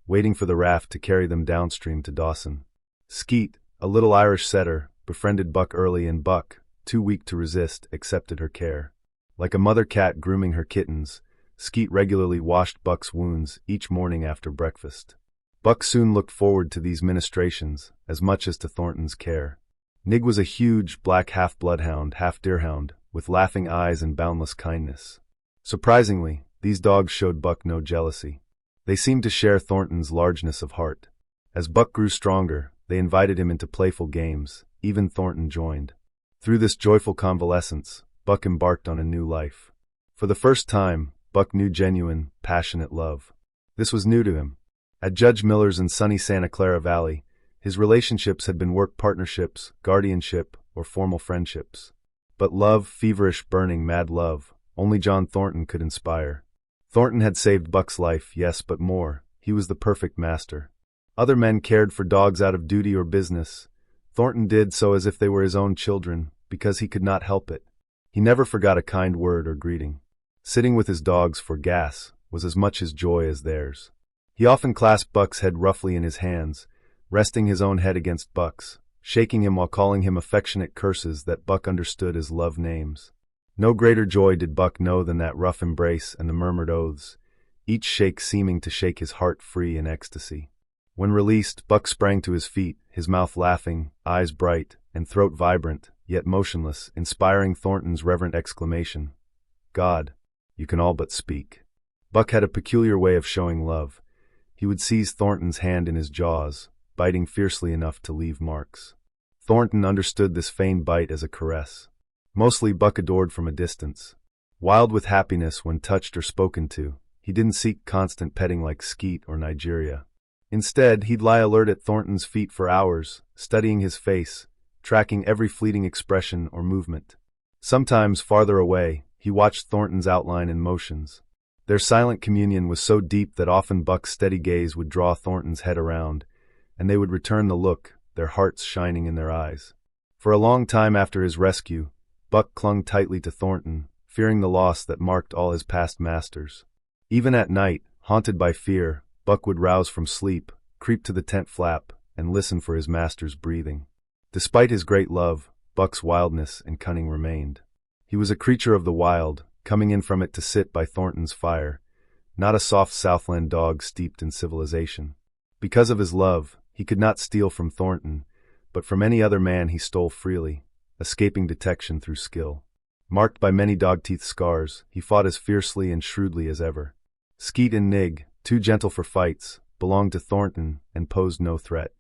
waiting for the raft to carry them downstream to Dawson. Skeet, a little Irish setter, befriended Buck early, and Buck, too weak to resist, accepted her care. Like a mother cat grooming her kittens, Skeet regularly washed Buck's wounds each morning after breakfast. Buck soon looked forward to these ministrations as much as to Thornton's care. Nig was a huge, black half-bloodhound, half-deerhound, with laughing eyes and boundless kindness. Surprisingly, these dogs showed Buck no jealousy. They seemed to share Thornton's largeness of heart. As Buck grew stronger, they invited him into playful games. Even Thornton joined. Through this joyful convalescence, Buck embarked on a new life. For the first time, Buck knew genuine, passionate love. This was new to him. At Judge Miller's in sunny Santa Clara Valley, his relationships had been work partnerships, guardianship, or formal friendships. But love, feverish, burning, mad love, only John Thornton could inspire. Thornton had saved Buck's life, yes, but more. He was the perfect master. Other men cared for dogs out of duty or business. Thornton did so as if they were his own children, because he could not help it. He never forgot a kind word or greeting. Sitting with his dogs for gas was as much his joy as theirs. He often clasped Buck's head roughly in his hands, resting his own head against Buck's, shaking him while calling him affectionate curses that Buck understood as love names. No greater joy did Buck know than that rough embrace and the murmured oaths, each shake seeming to shake his heart free in ecstasy. When released, Buck sprang to his feet, his mouth laughing, eyes bright, and throat vibrant, yet motionless, inspiring Thornton's reverent exclamation, "God, you can all but speak." Buck had a peculiar way of showing love. He would seize Thornton's hand in his jaws, biting fiercely enough to leave marks. Thornton understood this feigned bite as a caress. Mostly Buck adored from a distance. Wild with happiness when touched or spoken to, he didn't seek constant petting like Skeet or Nigeria. Instead, he'd lie alert at Thornton's feet for hours, studying his face, tracking every fleeting expression or movement. Sometimes, farther away, he watched Thornton's outline and motions. Their silent communion was so deep that often Buck's steady gaze would draw Thornton's head around, and they would return the look, their hearts shining in their eyes. For a long time after his rescue, Buck clung tightly to Thornton, fearing the loss that marked all his past masters. Even at night, haunted by fear, Buck would rouse from sleep, creep to the tent flap, and listen for his master's breathing. Despite his great love, Buck's wildness and cunning remained. He was a creature of the wild, coming in from it to sit by Thornton's fire, not a soft Southland dog steeped in civilization. Because of his love, He could not steal from Thornton, but from any other man he stole freely, escaping detection through skill. Marked by many dog-teeth scars, he fought as fiercely and shrewdly as ever. Skeet and Nig, too gentle for fights, belonged to Thornton and posed no threat.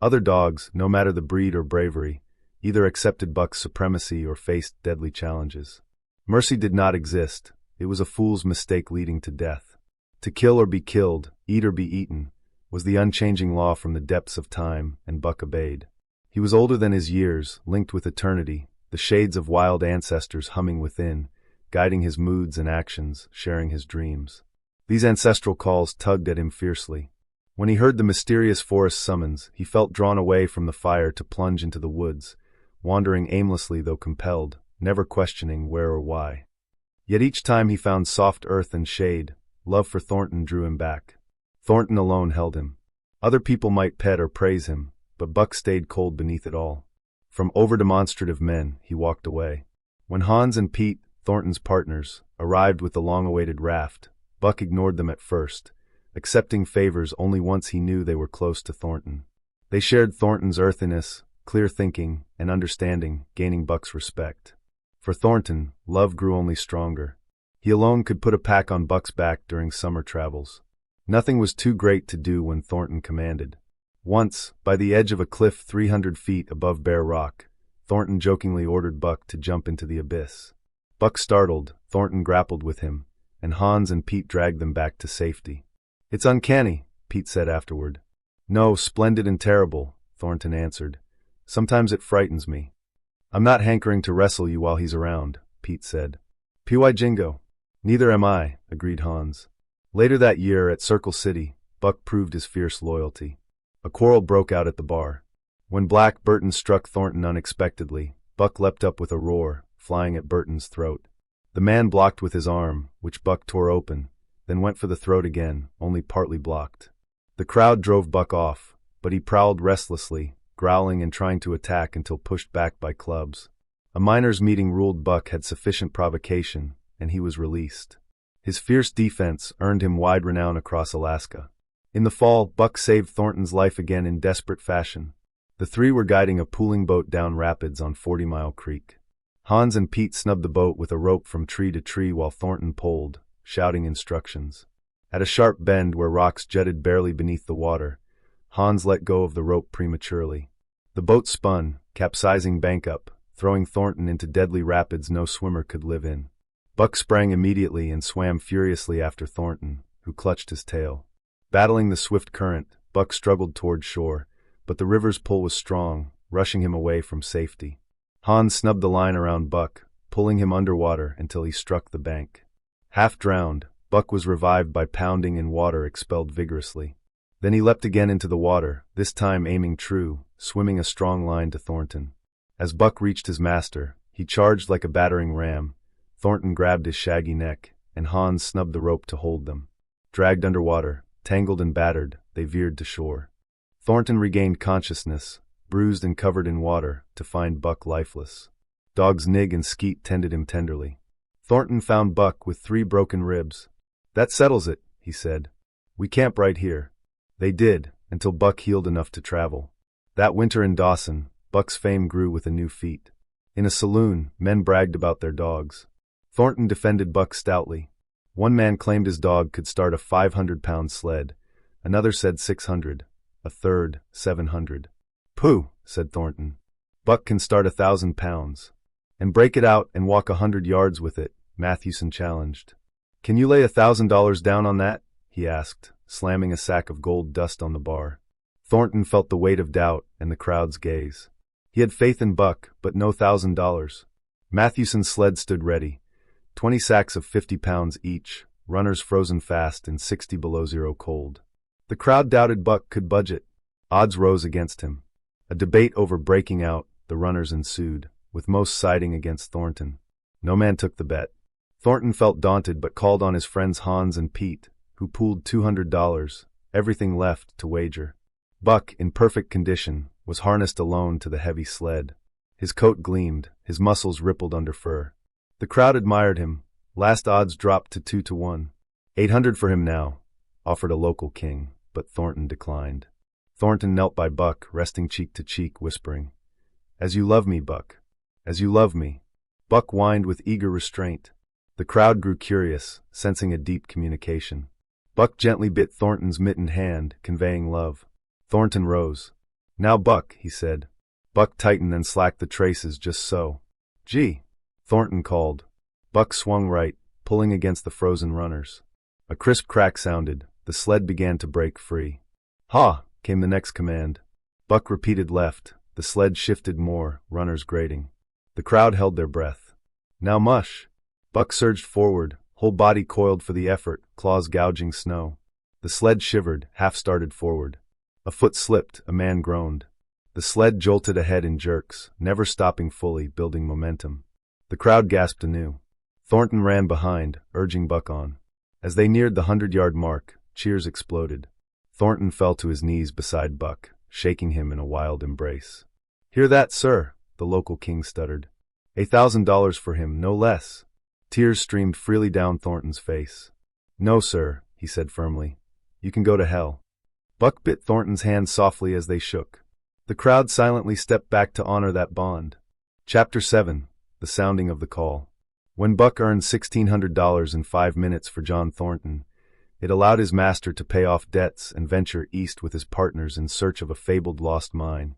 Other dogs, no matter the breed or bravery, either accepted Buck's supremacy or faced deadly challenges. Mercy did not exist. It was a fool's mistake leading to death. To kill or be killed, eat or be eaten, was the unchanging law from the depths of time, and Buck obeyed. He was older than his years, linked with eternity, the shades of wild ancestors humming within, guiding his moods and actions, sharing his dreams. These ancestral calls tugged at him fiercely. When he heard the mysterious forest summons, he felt drawn away from the fire to plunge into the woods, wandering aimlessly though compelled, never questioning where or why. Yet each time he found soft earth and shade, love for Thornton drew him back. Thornton alone held him. Other people might pet or praise him, but Buck stayed cold beneath it all. From over-demonstrative men, he walked away. When Hans and Pete, Thornton's partners, arrived with the long-awaited raft, Buck ignored them at first, accepting favors only once he knew they were close to Thornton. They shared Thornton's earthiness, clear thinking, and understanding, gaining Buck's respect. For Thornton, love grew only stronger. He alone could put a pack on Buck's back during summer travels. Nothing was too great to do when Thornton commanded. Once, by the edge of a cliff 300 feet above bare rock, Thornton jokingly ordered Buck to jump into the abyss. Buck startled, Thornton grappled with him, and Hans and Pete dragged them back to safety. "It's uncanny," Pete said afterward. "No, splendid and terrible," Thornton answered. "Sometimes it frightens me." "I'm not hankering to wrestle you while he's around," Pete said. "Py jingo." "Neither am I," agreed Hans. Later that year at Circle City, Buck proved his fierce loyalty. A quarrel broke out at the bar. When Black Burton struck Thornton unexpectedly, Buck leapt up with a roar, flying at Burton's throat. The man blocked with his arm, which Buck tore open, then went for the throat again, only partly blocked. The crowd drove Buck off, but he prowled restlessly, growling and trying to attack until pushed back by clubs. A miners' meeting ruled Buck had sufficient provocation, and he was released. His fierce defense earned him wide renown across Alaska. In the fall, Buck saved Thornton's life again in desperate fashion. The three were guiding a pooling boat down rapids on 40 Mile Creek. Hans and Pete snubbed the boat with a rope from tree to tree while Thornton poled, shouting instructions. At a sharp bend where rocks jutted barely beneath the water, Hans let go of the rope prematurely. The boat spun, capsizing bank up, throwing Thornton into deadly rapids no swimmer could live in. Buck sprang immediately and swam furiously after Thornton, who clutched his tail. Battling the swift current, Buck struggled toward shore, but the river's pull was strong, rushing him away from safety. Hans snubbed the line around Buck, pulling him underwater until he struck the bank. Half drowned, Buck was revived by pounding in water expelled vigorously. Then he leapt again into the water, this time aiming true, swimming a strong line to Thornton. As Buck reached his master, he charged like a battering ram. Thornton grabbed his shaggy neck, and Hans snubbed the rope to hold them. Dragged underwater, tangled and battered, they veered to shore. Thornton regained consciousness, bruised and covered in water, to find Buck lifeless. Dogs Nig and Skeet tended him tenderly. Thornton found Buck with 3 broken ribs. "That settles it," he said. "We camp right here." They did, until Buck healed enough to travel. That winter in Dawson, Buck's fame grew with a new feat. In a saloon, men bragged about their dogs. Thornton defended Buck stoutly. One man claimed his dog could start a 500-pound sled. Another said 600. A third, 700. "Pooh," said Thornton. "Buck can start 1,000 pounds. And break it out and walk 100 yards with it," Mathewson challenged. "Can you lay $1,000 down on that?" he asked, slamming a sack of gold dust on the bar. Thornton felt the weight of doubt and the crowd's gaze. He had faith in Buck, but no $1,000. Mathewson's sled stood ready. 20 sacks of 50 pounds each, runners frozen fast in 60 below zero cold. The crowd doubted Buck could budget. Odds rose against him. A debate over breaking out, the runners ensued, with most siding against Thornton. No man took the bet. Thornton felt daunted but called on his friends Hans and Pete, who pooled $200, everything left, to wager. Buck, in perfect condition, was harnessed alone to the heavy sled. His coat gleamed, his muscles rippled under fur. The crowd admired him. Last odds dropped to 2 to 1. 800 for him now, offered a local king, but Thornton declined. Thornton knelt by Buck, resting cheek to cheek, whispering, "As you love me, Buck. As you love me." Buck whined with eager restraint. The crowd grew curious, sensing a deep communication. Buck gently bit Thornton's mittened hand, conveying love. Thornton rose. "Now, Buck," he said. Buck tightened and slacked the traces just so. "Gee," Thornton called. Buck swung right, pulling against the frozen runners. A crisp crack sounded. The sled began to break free. "Ha!" came the next command. Buck repeated left. The sled shifted more, runners grating. The crowd held their breath. "Now mush!" Buck surged forward, whole body coiled for the effort, claws gouging snow. The sled shivered, half-started forward. A foot slipped, a man groaned. The sled jolted ahead in jerks, never stopping fully, building momentum. The crowd gasped anew. Thornton ran behind, urging Buck on. As they neared the 100-yard mark, cheers exploded. Thornton fell to his knees beside Buck, shaking him in a wild embrace. "Hear that, sir?" the local king stuttered. $1,000 for him, no less." Tears streamed freely down Thornton's face. "No, sir," he said firmly. "You can go to hell." Buck bit Thornton's hand softly as they shook. The crowd silently stepped back to honor that bond. Chapter 7. The Sounding of the Call. When Buck earned $1,600 in 5 minutes for John Thornton, it allowed his master to pay off debts and venture east with his partners in search of a fabled lost mine,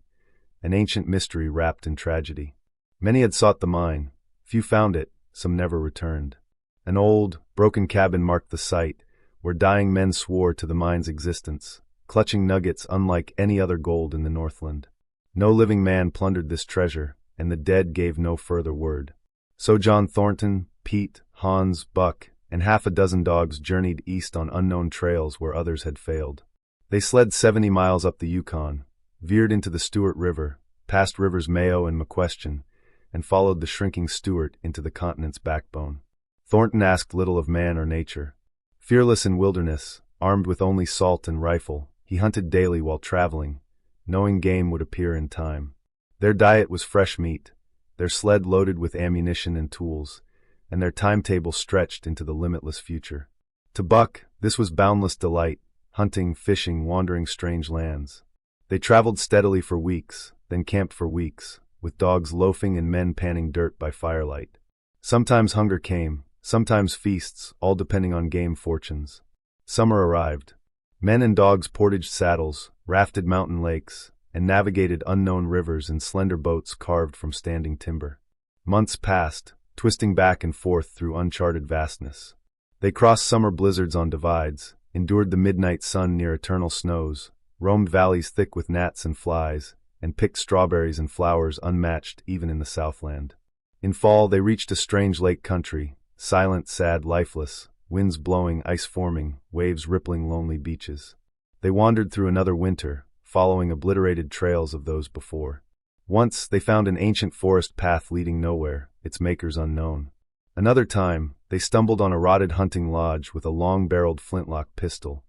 an ancient mystery wrapped in tragedy. Many had sought the mine. Few found it, some never returned. An old, broken cabin marked the site, where dying men swore to the mine's existence, clutching nuggets unlike any other gold in the Northland. No living man plundered this treasure, and the dead gave no further word. So John Thornton, Pete, Hans, Buck, and half a dozen dogs journeyed east on unknown trails where others had failed. They sled 70 miles up the Yukon, veered into the Stewart River, past rivers Mayo and McQuestion, and followed the shrinking Stewart into the continent's backbone. Thornton asked little of man or nature. Fearless in wilderness, armed with only salt and rifle, he hunted daily while traveling, knowing game would appear in time. Their diet was fresh meat, their sled loaded with ammunition and tools, and their timetable stretched into the limitless future. To Buck, this was boundless delight, hunting, fishing, wandering strange lands. They traveled steadily for weeks, then camped for weeks, with dogs loafing and men panning dirt by firelight. Sometimes hunger came, sometimes feasts, all depending on game fortunes. Summer arrived. Men and dogs portaged saddles, rafted mountain lakes, and navigated unknown rivers in slender boats carved from standing timber. Months passed, twisting back and forth through uncharted vastness. They crossed summer blizzards on divides, endured the midnight sun near eternal snows, roamed valleys thick with gnats and flies, and picked strawberries and flowers unmatched even in the Southland. In fall they reached a strange lake country, silent, sad, lifeless, winds blowing, ice forming, waves rippling lonely beaches. They wandered through another winter, following obliterated trails of those before. Once they found an ancient forest path leading nowhere, its makers unknown. Another time, they stumbled on a rotted hunting lodge with a long-barreled flintlock pistol,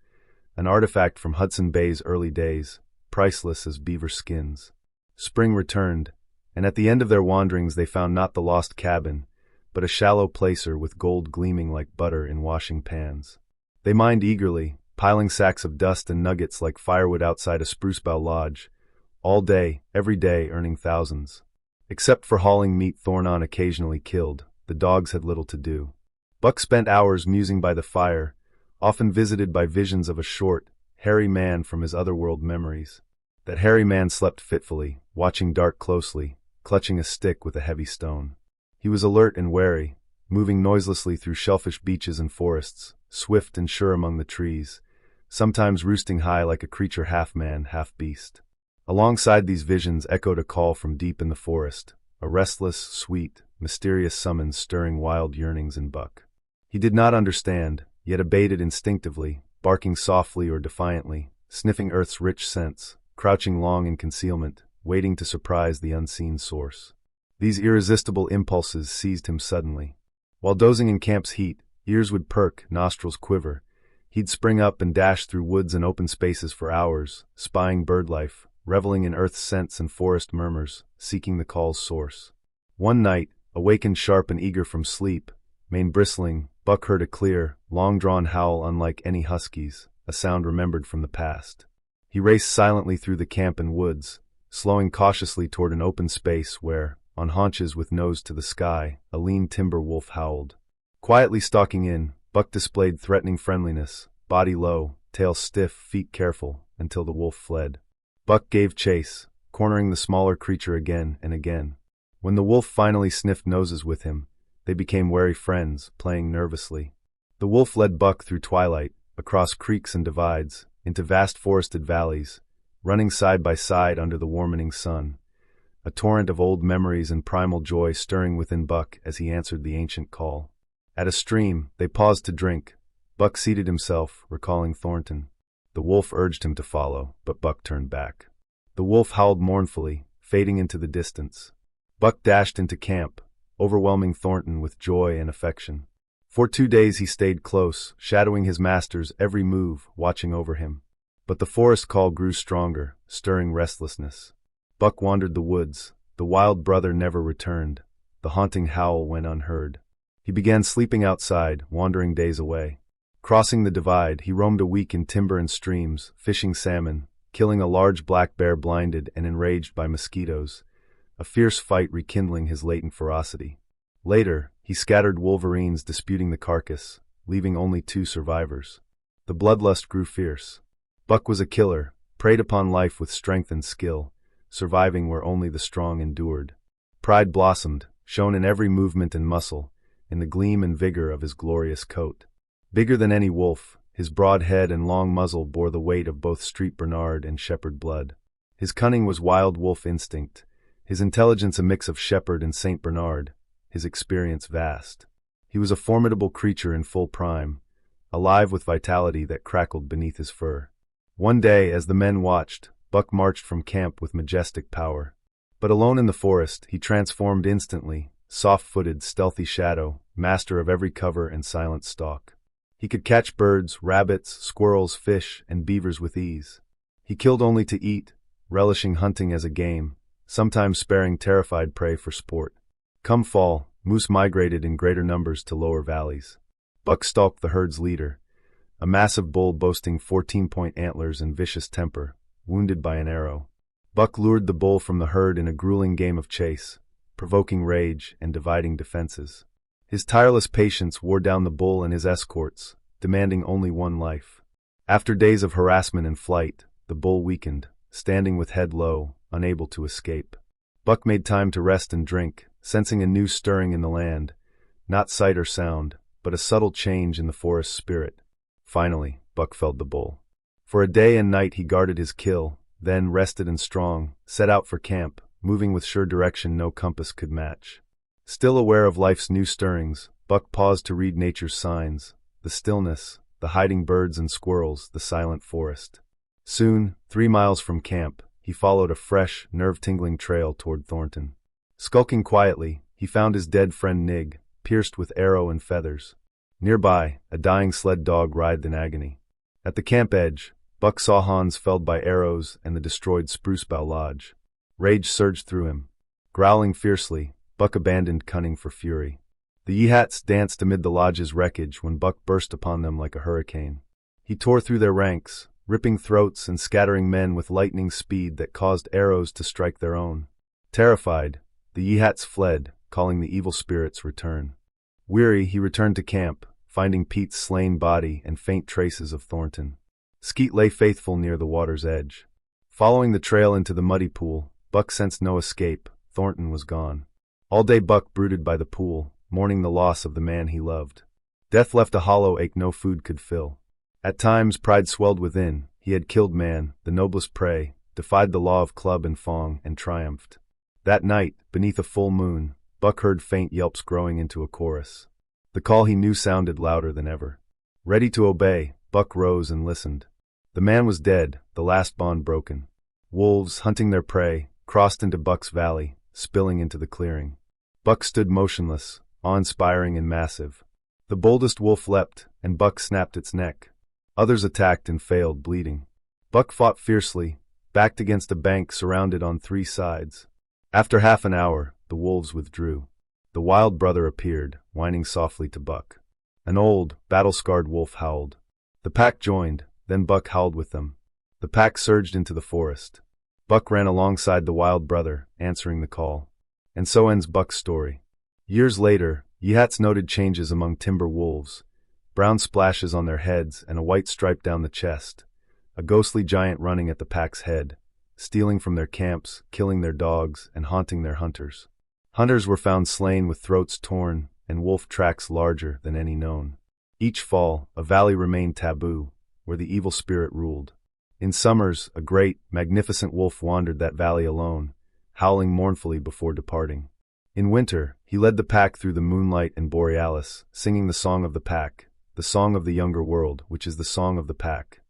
an artifact from Hudson Bay's early days, priceless as beaver skins. Spring returned, and at the end of their wanderings they found not the lost cabin, but a shallow placer with gold gleaming like butter in washing pans. They mined eagerly, piling sacks of dust and nuggets like firewood outside a spruce bough lodge, all day, every day, earning thousands. Except for hauling meat Thornton occasionally killed, the dogs had little to do. Buck spent hours musing by the fire, often visited by visions of a short, hairy man from his otherworld memories. That hairy man slept fitfully, watching dark closely, clutching a stick with a heavy stone. He was alert and wary, moving noiselessly through shellfish beaches and forests, swift and sure among the trees, sometimes roosting high like a creature half man, half beast. Alongside these visions echoed a call from deep in the forest, a restless, sweet, mysterious summons stirring wild yearnings in Buck. He did not understand, yet obeyed it instinctively, barking softly or defiantly, sniffing Earth's rich scents, crouching long in concealment, waiting to surprise the unseen source. These irresistible impulses seized him suddenly. While dozing in camp's heat, ears would perk, nostrils quiver. He'd spring up and dash through woods and open spaces for hours, spying bird life, reveling in Earth's scents and forest murmurs, seeking the call's source. One night, awakened sharp and eager from sleep, mane bristling, Buck heard a clear, long-drawn howl unlike any huskies, a sound remembered from the past. He raced silently through the camp and woods, slowing cautiously toward an open space where, on haunches with nose to the sky, a lean timber wolf howled. Quietly stalking in, Buck displayed threatening friendliness, body low, tail stiff, feet careful, until the wolf fled. Buck gave chase, cornering the smaller creature again and again. When the wolf finally sniffed noses with him, they became wary friends, playing nervously. The wolf led Buck through twilight, across creeks and divides, into vast forested valleys, running side by side under the warming sun, a torrent of old memories and primal joy stirring within Buck as he answered the ancient call. At a stream, they paused to drink. Buck seated himself, recalling Thornton. The wolf urged him to follow, but Buck turned back. The wolf howled mournfully, fading into the distance. Buck dashed into camp, overwhelming Thornton with joy and affection. For 2 days he stayed close, shadowing his master's every move, watching over him. But the forest call grew stronger, stirring restlessness. Buck wandered the woods. The wild brother never returned. The haunting howl went unheard. He began sleeping outside, wandering days away. Crossing the divide, he roamed a week in timber and streams, fishing salmon, killing a large black bear blinded and enraged by mosquitoes, a fierce fight rekindling his latent ferocity. Later, he scattered wolverines disputing the carcass, leaving only 2 survivors. The bloodlust grew fierce. Buck was a killer, preyed upon life with strength and skill, surviving where only the strong endured. Pride blossomed, shown in every movement and muscle, in the gleam and vigor of his glorious coat. Bigger than any wolf, his broad head and long muzzle bore the weight of both Street Bernard and shepherd blood. His cunning was wild wolf instinct, his intelligence a mix of shepherd and Saint Bernard, his experience vast. He was a formidable creature in full prime, alive with vitality that crackled beneath his fur. One day, as the men watched, Buck marched from camp with majestic power. But alone in the forest, he transformed instantly, soft-footed, stealthy shadow, master of every cover and silent stalk. He could catch birds, rabbits, squirrels, fish, and beavers with ease. He killed only to eat, relishing hunting as a game, sometimes sparing terrified prey for sport. Come fall, moose migrated in greater numbers to lower valleys. Buck stalked the herd's leader, a massive bull boasting 14-point antlers and vicious temper, wounded by an arrow. Buck lured the bull from the herd in a grueling game of chase, provoking rage and dividing defenses. His tireless patience wore down the bull and his escorts, demanding only one life. After days of harassment and flight, the bull weakened, standing with head low, unable to escape. Buck made time to rest and drink, sensing a new stirring in the land, not sight or sound, but a subtle change in the forest's spirit. Finally, Buck felled the bull. For a day and night he guarded his kill, then, rested and strong, set out for camp, moving with sure direction no compass could match. Still aware of life's new stirrings, Buck paused to read nature's signs, the stillness, the hiding birds and squirrels, the silent forest. Soon, 3 miles from camp, he followed a fresh, nerve-tingling trail toward Thornton. Skulking quietly, he found his dead friend Nig, pierced with arrow and feathers. Nearby, a dying sled dog writhed in agony. At the camp edge, Buck saw Hans felled by arrows and the destroyed Spruce Bough Lodge. Rage surged through him. Growling fiercely, Buck abandoned cunning for fury. The Yehats danced amid the lodge's wreckage when Buck burst upon them like a hurricane. He tore through their ranks, ripping throats and scattering men with lightning speed that caused arrows to strike their own. Terrified, the Yehats fled, calling the evil spirits return. Weary, he returned to camp, finding Pete's slain body and faint traces of Thornton. Skeet lay faithful near the water's edge. Following the trail into the muddy pool, Buck sensed no escape. Thornton was gone. All day Buck brooded by the pool, mourning the loss of the man he loved. Death left a hollow ache no food could fill. At times pride swelled within. He had killed man, the noblest prey, defied the law of club and Fang, and triumphed. That night, beneath a full moon, Buck heard faint yelps growing into a chorus. The call he knew sounded louder than ever. Ready to obey, Buck rose and listened. The man was dead, the last bond broken. Wolves, hunting their prey, crossed into Buck's valley, spilling into the clearing. Buck stood motionless, awe-inspiring and massive. The boldest wolf leapt, and Buck snapped its neck. Others attacked and failed, bleeding. Buck fought fiercely, backed against a bank surrounded on 3 sides. After half an hour, the wolves withdrew. The wild brother appeared, whining softly to Buck. An old, battle-scarred wolf howled. The pack joined, then Buck howled with them. The pack surged into the forest. Buck ran alongside the wild brother, answering the call. And so ends Buck's story. Years later, Yehats noted changes among timber wolves, brown splashes on their heads and a white stripe down the chest, a ghostly giant running at the pack's head, stealing from their camps, killing their dogs, and haunting their hunters. Hunters were found slain with throats torn and wolf tracks larger than any known. Each fall, a valley remained taboo, where the evil spirit ruled. In summers, a great, magnificent wolf wandered that valley alone, howling mournfully before departing. In winter, he led the pack through the moonlight and borealis, singing the song of the pack, the song of the younger world, which is the song of the pack.